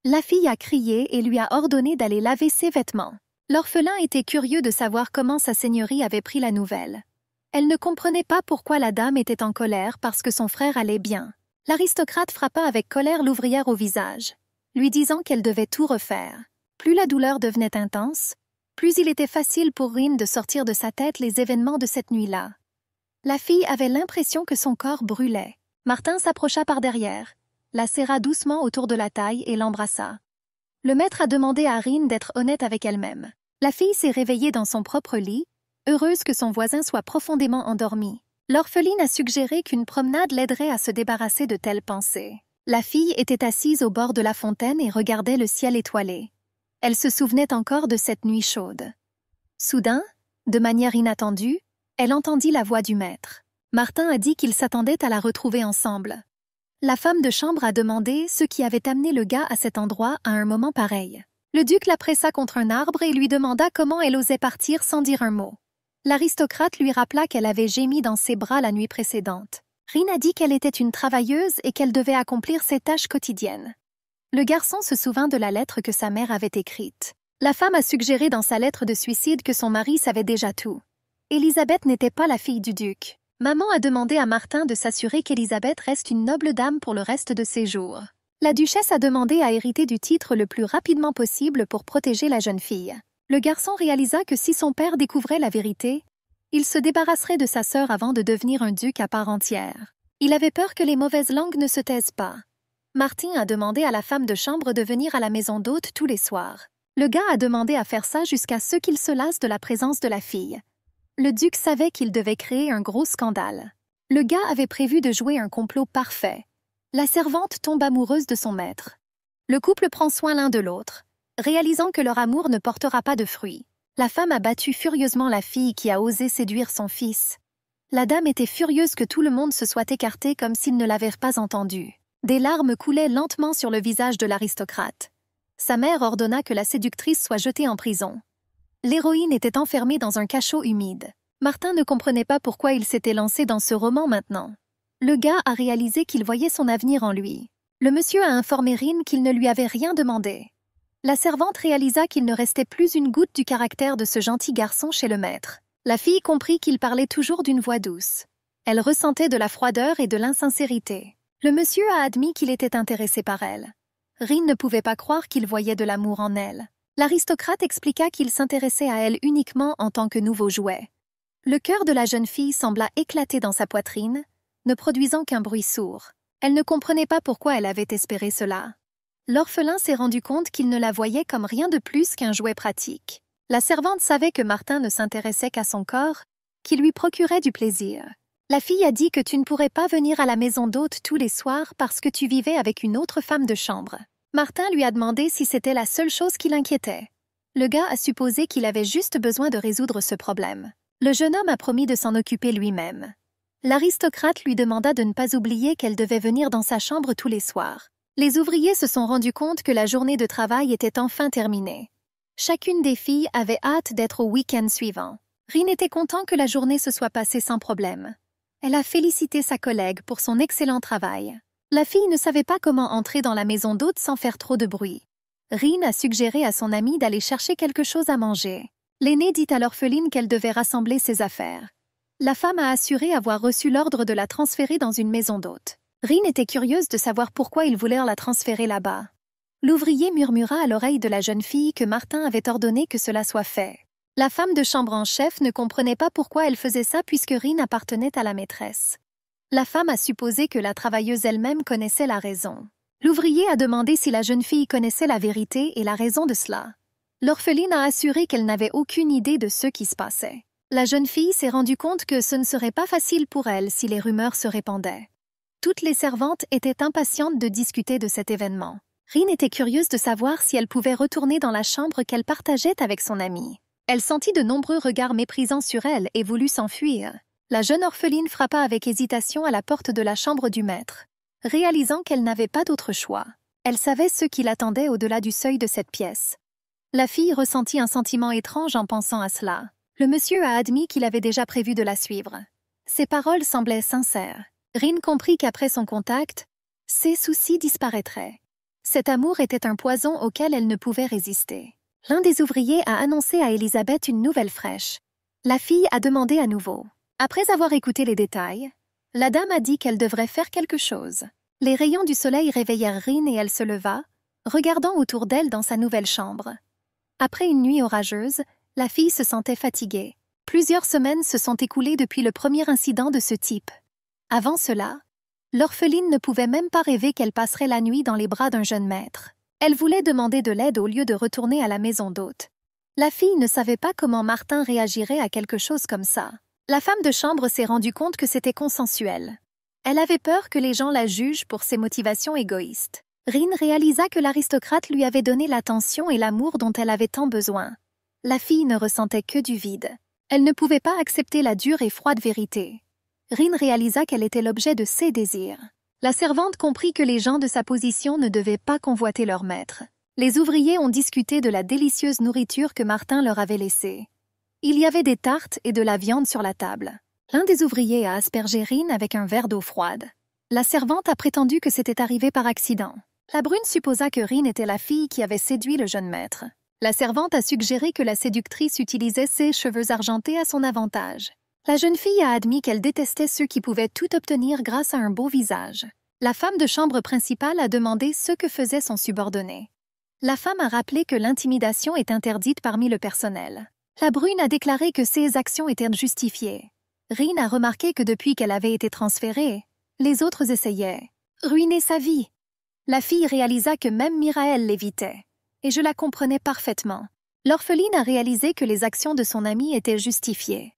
La fille a crié et lui a ordonné d'aller laver ses vêtements. L'orphelin était curieux de savoir comment sa seigneurie avait pris la nouvelle. Elle ne comprenait pas pourquoi la dame était en colère parce que son frère allait bien. L'aristocrate frappa avec colère l'ouvrière au visage, lui disant qu'elle devait tout refaire. Plus la douleur devenait intense, plus il était facile pour Rin de sortir de sa tête les événements de cette nuit-là. La fille avait l'impression que son corps brûlait. Martin s'approcha par derrière, la serra doucement autour de la taille et l'embrassa. Le maître a demandé à Rin d'être honnête avec elle-même. La fille s'est réveillée dans son propre lit, heureuse que son voisin soit profondément endormi. L'orpheline a suggéré qu'une promenade l'aiderait à se débarrasser de telles pensées. La fille était assise au bord de la fontaine et regardait le ciel étoilé. Elle se souvenait encore de cette nuit chaude. Soudain, de manière inattendue, elle entendit la voix du maître. Martin a dit qu'ils s'attendaient à la retrouver ensemble. La femme de chambre a demandé ce qui avait amené le gars à cet endroit à un moment pareil. Le duc la pressa contre un arbre et lui demanda comment elle osait partir sans dire un mot. L'aristocrate lui rappela qu'elle avait gémi dans ses bras la nuit précédente. Rin a dit qu'elle était une travailleuse et qu'elle devait accomplir ses tâches quotidiennes. Le garçon se souvint de la lettre que sa mère avait écrite. La femme a suggéré dans sa lettre de suicide que son mari savait déjà tout. Élisabeth n'était pas la fille du duc. Maman a demandé à Martin de s'assurer qu'Élisabeth reste une noble dame pour le reste de ses jours. La duchesse a demandé à hériter du titre le plus rapidement possible pour protéger la jeune fille. Le garçon réalisa que si son père découvrait la vérité, il se débarrasserait de sa sœur avant de devenir un duc à part entière. Il avait peur que les mauvaises langues ne se taisent pas. Martin a demandé à la femme de chambre de venir à la maison d'hôte tous les soirs. Le gars a demandé à faire ça jusqu'à ce qu'il se lasse de la présence de la fille. Le duc savait qu'il devait créer un gros scandale. Le gars avait prévu de jouer un complot parfait. La servante tombe amoureuse de son maître. Le couple prend soin l'un de l'autre, réalisant que leur amour ne portera pas de fruits. La femme a battu furieusement la fille qui a osé séduire son fils. La dame était furieuse que tout le monde se soit écarté comme s'il ne l'avait pas entendu. Des larmes coulaient lentement sur le visage de l'aristocrate. Sa mère ordonna que la séductrice soit jetée en prison. L'héroïne était enfermée dans un cachot humide. Martin ne comprenait pas pourquoi il s'était lancé dans ce roman maintenant. Le gars a réalisé qu'il voyait son avenir en lui. Le monsieur a informé Rin qu'il ne lui avait rien demandé. La servante réalisa qu'il ne restait plus une goutte du caractère de ce gentil garçon chez le maître. La fille comprit qu'il parlait toujours d'une voix douce. Elle ressentait de la froideur et de l'insincérité. Le monsieur a admis qu'il était intéressé par elle. Rin ne pouvait pas croire qu'il voyait de l'amour en elle. L'aristocrate expliqua qu'il s'intéressait à elle uniquement en tant que nouveau jouet. Le cœur de la jeune fille sembla éclater dans sa poitrine, ne produisant qu'un bruit sourd. Elle ne comprenait pas pourquoi elle avait espéré cela. L'orphelin s'est rendu compte qu'il ne la voyait comme rien de plus qu'un jouet pratique. La servante savait que Martin ne s'intéressait qu'à son corps, qui lui procurait du plaisir. La fille a dit que tu ne pourrais pas venir à la maison d'hôte tous les soirs parce que tu vivais avec une autre femme de chambre. Martin lui a demandé si c'était la seule chose qui l'inquiétait. Le gars a supposé qu'il avait juste besoin de résoudre ce problème. Le jeune homme a promis de s'en occuper lui-même. L'aristocrate lui demanda de ne pas oublier qu'elle devait venir dans sa chambre tous les soirs. Les ouvriers se sont rendus compte que la journée de travail était enfin terminée. Chacune des filles avait hâte d'être au week-end suivant. Rin était content que la journée se soit passée sans problème. Elle a félicité sa collègue pour son excellent travail. La fille ne savait pas comment entrer dans la maison d'hôte sans faire trop de bruit. Rin a suggéré à son amie d'aller chercher quelque chose à manger. L'aînée dit à l'orpheline qu'elle devait rassembler ses affaires. La femme a assuré avoir reçu l'ordre de la transférer dans une maison d'hôte. Rin était curieuse de savoir pourquoi ils voulaient la transférer là-bas. L'ouvrier murmura à l'oreille de la jeune fille que Martin avait ordonné que cela soit fait. La femme de chambre en chef ne comprenait pas pourquoi elle faisait ça puisque Rin appartenait à la maîtresse. La femme a supposé que la travailleuse elle-même connaissait la raison. L'ouvrier a demandé si la jeune fille connaissait la vérité et la raison de cela. L'orpheline a assuré qu'elle n'avait aucune idée de ce qui se passait. La jeune fille s'est rendue compte que ce ne serait pas facile pour elle si les rumeurs se répandaient. Toutes les servantes étaient impatientes de discuter de cet événement. Rin était curieuse de savoir si elle pouvait retourner dans la chambre qu'elle partageait avec son amie. Elle sentit de nombreux regards méprisants sur elle et voulut s'enfuir. La jeune orpheline frappa avec hésitation à la porte de la chambre du maître. Réalisant qu'elle n'avait pas d'autre choix, elle savait ce qui l'attendait au-delà du seuil de cette pièce. La fille ressentit un sentiment étrange en pensant à cela. Le monsieur a admis qu'il avait déjà prévu de la suivre. Ses paroles semblaient sincères. Rin comprit qu'après son contact, ses soucis disparaîtraient. Cet amour était un poison auquel elle ne pouvait résister. L'un des ouvriers a annoncé à Elisabeth une nouvelle fraîche. La fille a demandé à nouveau. Après avoir écouté les détails, la dame a dit qu'elle devrait faire quelque chose. Les rayons du soleil réveillèrent Rin et elle se leva, regardant autour d'elle dans sa nouvelle chambre. Après une nuit orageuse, la fille se sentait fatiguée. Plusieurs semaines se sont écoulées depuis le premier incident de ce type. Avant cela, l'orpheline ne pouvait même pas rêver qu'elle passerait la nuit dans les bras d'un jeune maître. Elle voulait demander de l'aide au lieu de retourner à la maison d'hôte. La fille ne savait pas comment Martin réagirait à quelque chose comme ça. La femme de chambre s'est rendue compte que c'était consensuel. Elle avait peur que les gens la jugent pour ses motivations égoïstes. Rin réalisa que l'aristocrate lui avait donné l'attention et l'amour dont elle avait tant besoin. La fille ne ressentait que du vide. Elle ne pouvait pas accepter la dure et froide vérité. Rin réalisa qu'elle était l'objet de ses désirs. La servante comprit que les gens de sa position ne devaient pas convoiter leur maître. Les ouvriers ont discuté de la délicieuse nourriture que Martin leur avait laissée. Il y avait des tartes et de la viande sur la table. L'un des ouvriers a aspergé Rin avec un verre d'eau froide. La servante a prétendu que c'était arrivé par accident. La brune supposa que Rin était la fille qui avait séduit le jeune maître. La servante a suggéré que la séductrice utilisait ses cheveux argentés à son avantage. La jeune fille a admis qu'elle détestait ceux qui pouvaient tout obtenir grâce à un beau visage. La femme de chambre principale a demandé ce que faisait son subordonné. La femme a rappelé que l'intimidation est interdite parmi le personnel. La brune a déclaré que ses actions étaient justifiées. Rin a remarqué que depuis qu'elle avait été transférée, les autres essayaient ruiner sa vie. La fille réalisa que même Miraël l'évitait. Et je la comprenais parfaitement. L'orpheline a réalisé que les actions de son amie étaient justifiées.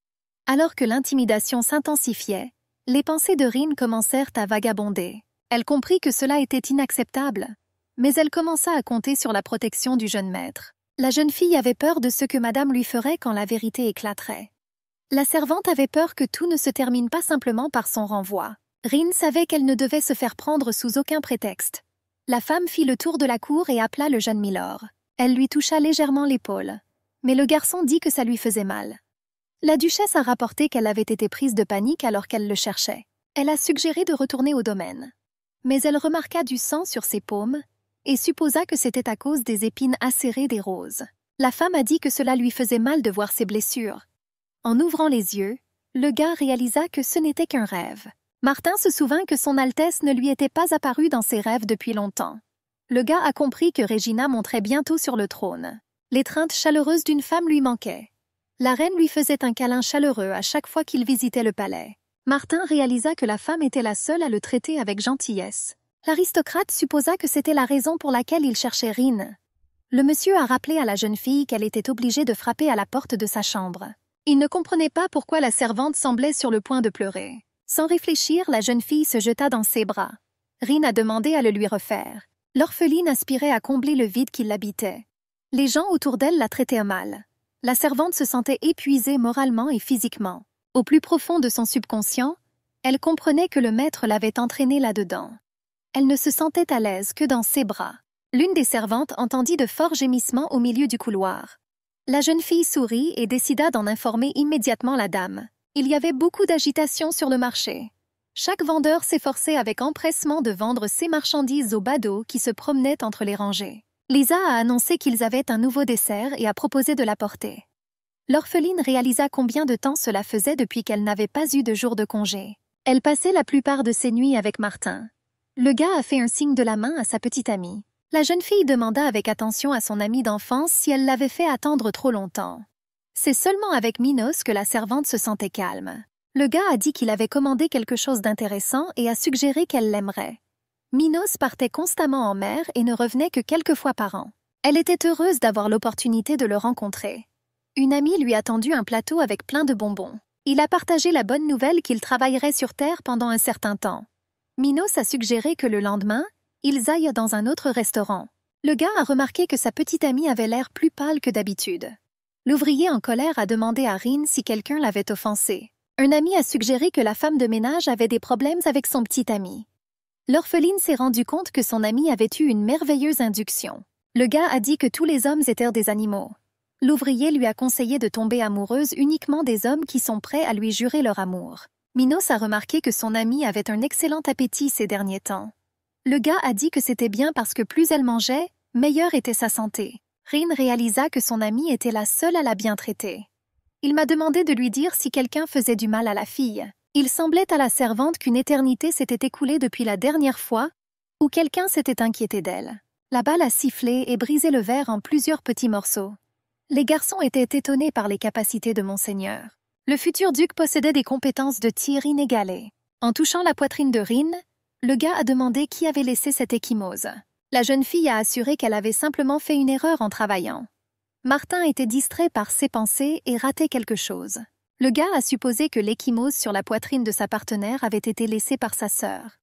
Alors que l'intimidation s'intensifiait, les pensées de Rin commencèrent à vagabonder. Elle comprit que cela était inacceptable, mais elle commença à compter sur la protection du jeune maître. La jeune fille avait peur de ce que madame lui ferait quand la vérité éclaterait. La servante avait peur que tout ne se termine pas simplement par son renvoi. Rin savait qu'elle ne devait se faire prendre sous aucun prétexte. La femme fit le tour de la cour et appela le jeune milord. Elle lui toucha légèrement l'épaule, mais le garçon dit que ça lui faisait mal. La duchesse a rapporté qu'elle avait été prise de panique alors qu'elle le cherchait. Elle a suggéré de retourner au domaine. Mais elle remarqua du sang sur ses paumes et supposa que c'était à cause des épines acérées des roses. La femme a dit que cela lui faisait mal de voir ses blessures. En ouvrant les yeux, le gars réalisa que ce n'était qu'un rêve. Martin se souvint que son Altesse ne lui était pas apparue dans ses rêves depuis longtemps. Le gars a compris que Regina monterait bientôt sur le trône. L'étreinte chaleureuse d'une femme lui manquait. La reine lui faisait un câlin chaleureux à chaque fois qu'il visitait le palais. Martin réalisa que la femme était la seule à le traiter avec gentillesse. L'aristocrate supposa que c'était la raison pour laquelle il cherchait Rin. Le monsieur a rappelé à la jeune fille qu'elle était obligée de frapper à la porte de sa chambre. Il ne comprenait pas pourquoi la servante semblait sur le point de pleurer. Sans réfléchir, la jeune fille se jeta dans ses bras. Rin a demandé à le lui refaire. L'orpheline aspirait à combler le vide qui l'habitait. Les gens autour d'elle la traitaient mal. La servante se sentait épuisée moralement et physiquement. Au plus profond de son subconscient, elle comprenait que le maître l'avait entraînée là-dedans. Elle ne se sentait à l'aise que dans ses bras. L'une des servantes entendit de forts gémissements au milieu du couloir. La jeune fille sourit et décida d'en informer immédiatement la dame. Il y avait beaucoup d'agitation sur le marché. Chaque vendeur s'efforçait avec empressement de vendre ses marchandises aux badauds qui se promenaient entre les rangées. Lisa a annoncé qu'ils avaient un nouveau dessert et a proposé de l'apporter. L'orpheline réalisa combien de temps cela faisait depuis qu'elle n'avait pas eu de jour de congé. Elle passait la plupart de ses nuits avec Martin. Le gars a fait un signe de la main à sa petite amie. La jeune fille demanda avec attention à son amie d'enfance si elle l'avait fait attendre trop longtemps. C'est seulement avec Minos que la servante se sentait calme. Le gars a dit qu'il avait commandé quelque chose d'intéressant et a suggéré qu'elle l'aimerait. Minos partait constamment en mer et ne revenait que quelques fois par an. Elle était heureuse d'avoir l'opportunité de le rencontrer. Une amie lui a tendu un plateau avec plein de bonbons. Il a partagé la bonne nouvelle qu'il travaillerait sur Terre pendant un certain temps. Minos a suggéré que le lendemain, ils aillent dans un autre restaurant. Le gars a remarqué que sa petite amie avait l'air plus pâle que d'habitude. L'ouvrier en colère a demandé à Rin si quelqu'un l'avait offensé. Un ami a suggéré que la femme de ménage avait des problèmes avec son petit ami. L'orpheline s'est rendue compte que son ami avait eu une merveilleuse induction. Le gars a dit que tous les hommes étaient des animaux. L'ouvrier lui a conseillé de tomber amoureuse uniquement des hommes qui sont prêts à lui jurer leur amour. Minos a remarqué que son ami avait un excellent appétit ces derniers temps. Le gars a dit que c'était bien parce que plus elle mangeait, meilleure était sa santé. Rin réalisa que son amie était la seule à la bien traiter. Il m'a demandé de lui dire si quelqu'un faisait du mal à la fille. Il semblait à la servante qu'une éternité s'était écoulée depuis la dernière fois où quelqu'un s'était inquiété d'elle. La balle a sifflé et brisé le verre en plusieurs petits morceaux. Les garçons étaient étonnés par les capacités de Monseigneur. Le futur duc possédait des compétences de tir inégalées. En touchant la poitrine de Rin, le gars a demandé qui avait laissé cette échymose. La jeune fille a assuré qu'elle avait simplement fait une erreur en travaillant. Martin était distrait par ses pensées et ratait quelque chose. Le gars a supposé que l'échymose sur la poitrine de sa partenaire avait été laissée par sa sœur.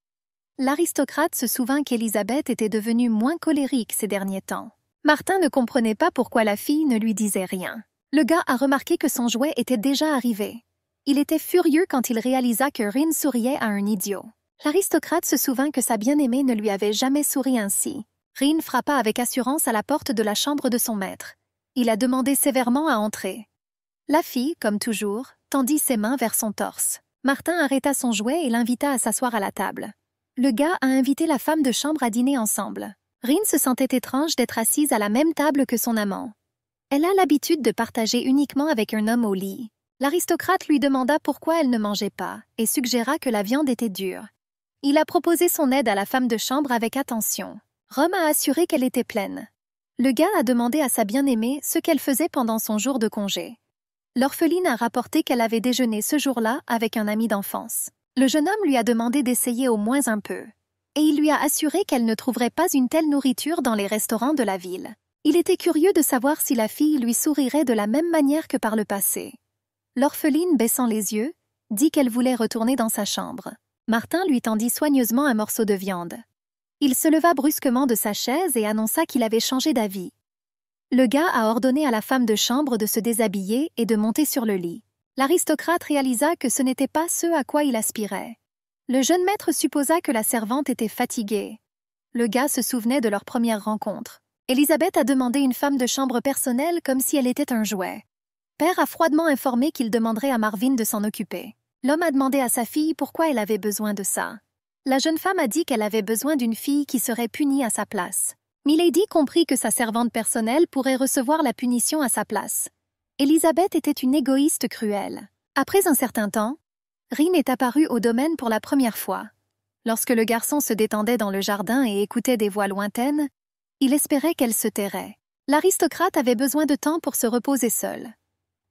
L'aristocrate se souvint qu'Élisabeth était devenue moins colérique ces derniers temps. Martin ne comprenait pas pourquoi la fille ne lui disait rien. Le gars a remarqué que son jouet était déjà arrivé. Il était furieux quand il réalisa que Rin souriait à un idiot. L'aristocrate se souvint que sa bien-aimée ne lui avait jamais souri ainsi. Rin frappa avec assurance à la porte de la chambre de son maître. Il a demandé sévèrement à entrer. La fille, comme toujours, tendit ses mains vers son torse. Martin arrêta son jouet et l'invita à s'asseoir à la table. Le gars a invité la femme de chambre à dîner ensemble. Rin se sentait étrange d'être assise à la même table que son amant. Elle a l'habitude de partager uniquement avec un homme au lit. L'aristocrate lui demanda pourquoi elle ne mangeait pas et suggéra que la viande était dure. Il a proposé son aide à la femme de chambre avec attention. Rome a assuré qu'elle était pleine. Le gars a demandé à sa bien-aimée ce qu'elle faisait pendant son jour de congé. L'orpheline a rapporté qu'elle avait déjeuné ce jour-là avec un ami d'enfance. Le jeune homme lui a demandé d'essayer au moins un peu. Et il lui a assuré qu'elle ne trouverait pas une telle nourriture dans les restaurants de la ville. Il était curieux de savoir si la fille lui sourirait de la même manière que par le passé. L'orpheline, baissant les yeux, dit qu'elle voulait retourner dans sa chambre. Martin lui tendit soigneusement un morceau de viande. Il se leva brusquement de sa chaise et annonça qu'il avait changé d'avis. Le gars a ordonné à la femme de chambre de se déshabiller et de monter sur le lit. L'aristocrate réalisa que ce n'était pas ce à quoi il aspirait. Le jeune maître supposa que la servante était fatiguée. Le gars se souvenait de leur première rencontre. Élisabeth a demandé une femme de chambre personnelle comme si elle était un jouet. Père a froidement informé qu'il demanderait à Marvin de s'en occuper. L'homme a demandé à sa fille pourquoi elle avait besoin de ça. La jeune femme a dit qu'elle avait besoin d'une fille qui serait punie à sa place. Milady comprit que sa servante personnelle pourrait recevoir la punition à sa place. Elisabeth était une égoïste cruelle. Après un certain temps, Rin est apparue au domaine pour la première fois. Lorsque le garçon se détendait dans le jardin et écoutait des voix lointaines, il espérait qu'elle se tairait. L'aristocrate avait besoin de temps pour se reposer seul.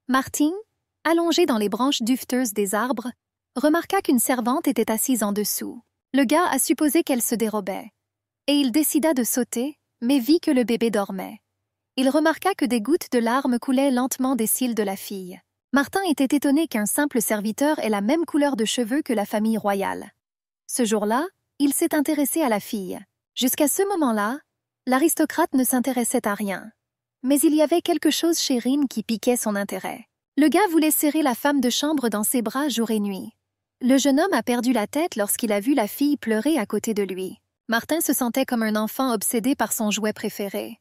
Martin, allongé dans les branches dufteuses des arbres, remarqua qu'une servante était assise en dessous. Le gars a supposé qu'elle se dérobait, et il décida de sauter, mais vit que le bébé dormait. Il remarqua que des gouttes de larmes coulaient lentement des cils de la fille. Martin était étonné qu'un simple serviteur ait la même couleur de cheveux que la famille royale. Ce jour-là, il s'est intéressé à la fille. Jusqu'à ce moment-là, l'aristocrate ne s'intéressait à rien. Mais il y avait quelque chose chez Rin qui piquait son intérêt. Le gars voulait serrer la femme de chambre dans ses bras jour et nuit. Le jeune homme a perdu la tête lorsqu'il a vu la fille pleurer à côté de lui. Martin se sentait comme un enfant obsédé par son jouet préféré.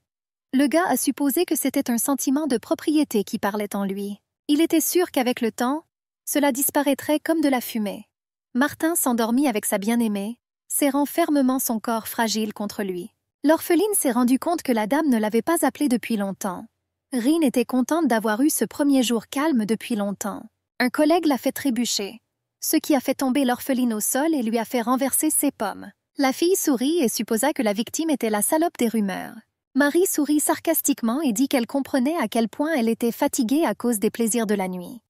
Le gars a supposé que c'était un sentiment de propriété qui parlait en lui. Il était sûr qu'avec le temps, cela disparaîtrait comme de la fumée. Martin s'endormit avec sa bien-aimée, serrant fermement son corps fragile contre lui. L'orpheline s'est rendue compte que la dame ne l'avait pas appelée depuis longtemps. Rin était contente d'avoir eu ce premier jour calme depuis longtemps. Un collègue l'a fait trébucher, ce qui a fait tomber l'orpheline au sol et lui a fait renverser ses pommes. La fille sourit et supposa que la victime était la salope des rumeurs. Marie sourit sarcastiquement et dit qu'elle comprenait à quel point elle était fatiguée à cause des plaisirs de la nuit.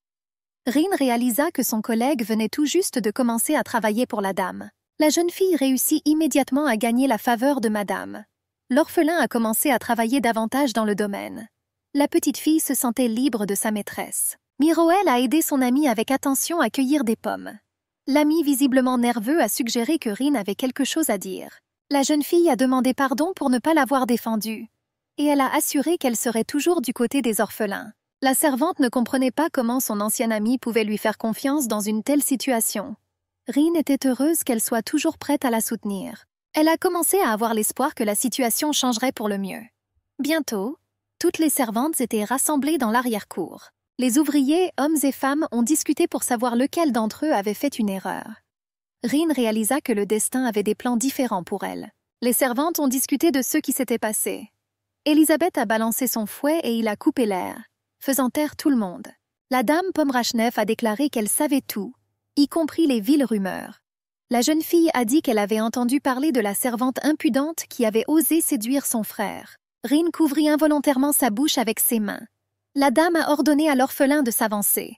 Rin réalisa que son collègue venait tout juste de commencer à travailler pour la dame. La jeune fille réussit immédiatement à gagner la faveur de madame. L'orphelin a commencé à travailler davantage dans le domaine. La petite fille se sentait libre de sa maîtresse. Miroël a aidé son ami avec attention à cueillir des pommes. L'ami, visiblement nerveux, a suggéré que Rin avait quelque chose à dire. La jeune fille a demandé pardon pour ne pas l'avoir défendue, et elle a assuré qu'elle serait toujours du côté des orphelins. La servante ne comprenait pas comment son ancienne amie pouvait lui faire confiance dans une telle situation. Rin était heureuse qu'elle soit toujours prête à la soutenir. Elle a commencé à avoir l'espoir que la situation changerait pour le mieux. Bientôt, toutes les servantes étaient rassemblées dans l'arrière-cour. Les ouvriers, hommes et femmes, ont discuté pour savoir lequel d'entre eux avait fait une erreur. Rin réalisa que le destin avait des plans différents pour elle. Les servantes ont discuté de ce qui s'était passé. Elisabeth a balancé son fouet et il a coupé l'air, faisant taire tout le monde. La dame Pomrachneff a déclaré qu'elle savait tout, y compris les viles rumeurs. La jeune fille a dit qu'elle avait entendu parler de la servante impudente qui avait osé séduire son frère. Rin couvrit involontairement sa bouche avec ses mains. La dame a ordonné à l'orphelin de s'avancer.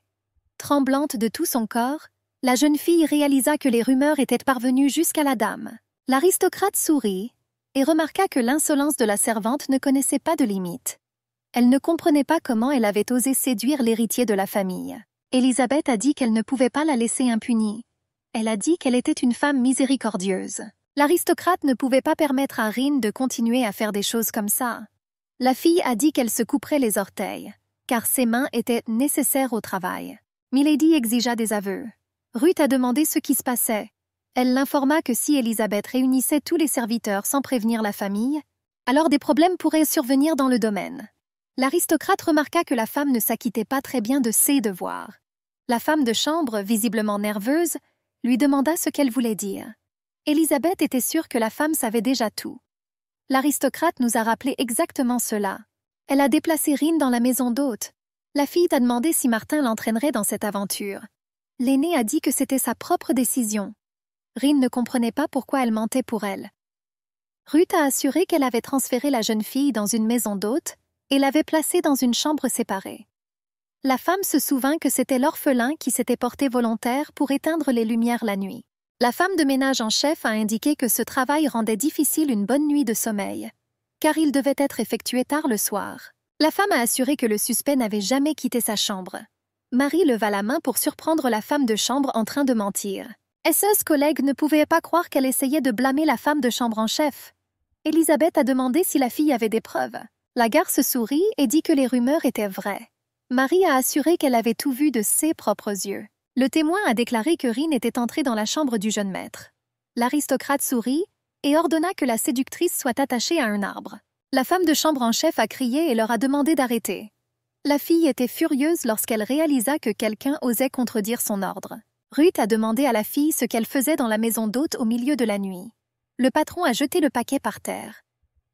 Tremblante de tout son corps, la jeune fille réalisa que les rumeurs étaient parvenues jusqu'à la dame. L'aristocrate sourit et remarqua que l'insolence de la servante ne connaissait pas de limite. Elle ne comprenait pas comment elle avait osé séduire l'héritier de la famille. Elisabeth a dit qu'elle ne pouvait pas la laisser impunie. Elle a dit qu'elle était une femme miséricordieuse. L'aristocrate ne pouvait pas permettre à Rin de continuer à faire des choses comme ça. La fille a dit qu'elle se couperait les orteils, car ses mains étaient nécessaires au travail. Milady exigea des aveux. Ruth a demandé ce qui se passait. Elle l'informa que si Elisabeth réunissait tous les serviteurs sans prévenir la famille, alors des problèmes pourraient survenir dans le domaine. L'aristocrate remarqua que la femme ne s'acquittait pas très bien de ses devoirs. La femme de chambre, visiblement nerveuse, lui demanda ce qu'elle voulait dire. Elisabeth était sûre que la femme savait déjà tout. L'aristocrate nous a rappelé exactement cela. Elle a déplacé Rin dans la maison d'hôte. La fille a demandé si Martin l'entraînerait dans cette aventure. L'aîné a dit que c'était sa propre décision. Rin ne comprenait pas pourquoi elle mentait pour elle. Ruth a assuré qu'elle avait transféré la jeune fille dans une maison d'hôte et l'avait placée dans une chambre séparée. La femme se souvint que c'était l'orphelin qui s'était porté volontaire pour éteindre les lumières la nuit. La femme de ménage en chef a indiqué que ce travail rendait difficile une bonne nuit de sommeil, car il devait être effectué tard le soir. La femme a assuré que le suspect n'avait jamais quitté sa chambre. Marie leva la main pour surprendre la femme de chambre en train de mentir. Esse's collègue ne pouvait pas croire qu'elle essayait de blâmer la femme de chambre en chef. Elisabeth a demandé si la fille avait des preuves. La garce sourit et dit que les rumeurs étaient vraies. Marie a assuré qu'elle avait tout vu de ses propres yeux. Le témoin a déclaré que Rin était entrée dans la chambre du jeune maître. L'aristocrate sourit et ordonna que la séductrice soit attachée à un arbre. La femme de chambre en chef a crié et leur a demandé d'arrêter. La fille était furieuse lorsqu'elle réalisa que quelqu'un osait contredire son ordre. Ruth a demandé à la fille ce qu'elle faisait dans la maison d'hôte au milieu de la nuit. Le patron a jeté le paquet par terre.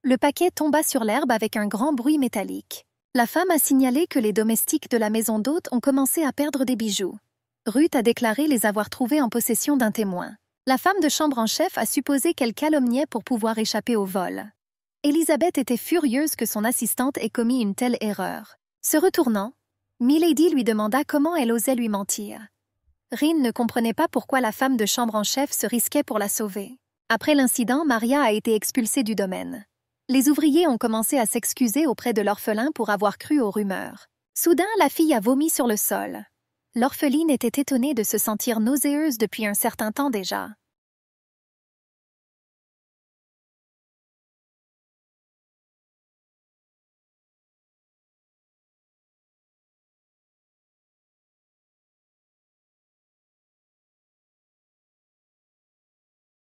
Le paquet tomba sur l'herbe avec un grand bruit métallique. La femme a signalé que les domestiques de la maison d'hôte ont commencé à perdre des bijoux. Ruth a déclaré les avoir trouvés en possession d'un témoin. La femme de chambre en chef a supposé qu'elle calomniait pour pouvoir échapper au vol. Élisabeth était furieuse que son assistante ait commis une telle erreur. Se retournant, Milady lui demanda comment elle osait lui mentir. Rine ne comprenait pas pourquoi la femme de chambre en chef se risquait pour la sauver. Après l'incident, Maria a été expulsée du domaine. Les ouvriers ont commencé à s'excuser auprès de l'orphelin pour avoir cru aux rumeurs. Soudain, la fille a vomi sur le sol. L'orpheline était étonnée de se sentir nauséeuse depuis un certain temps déjà.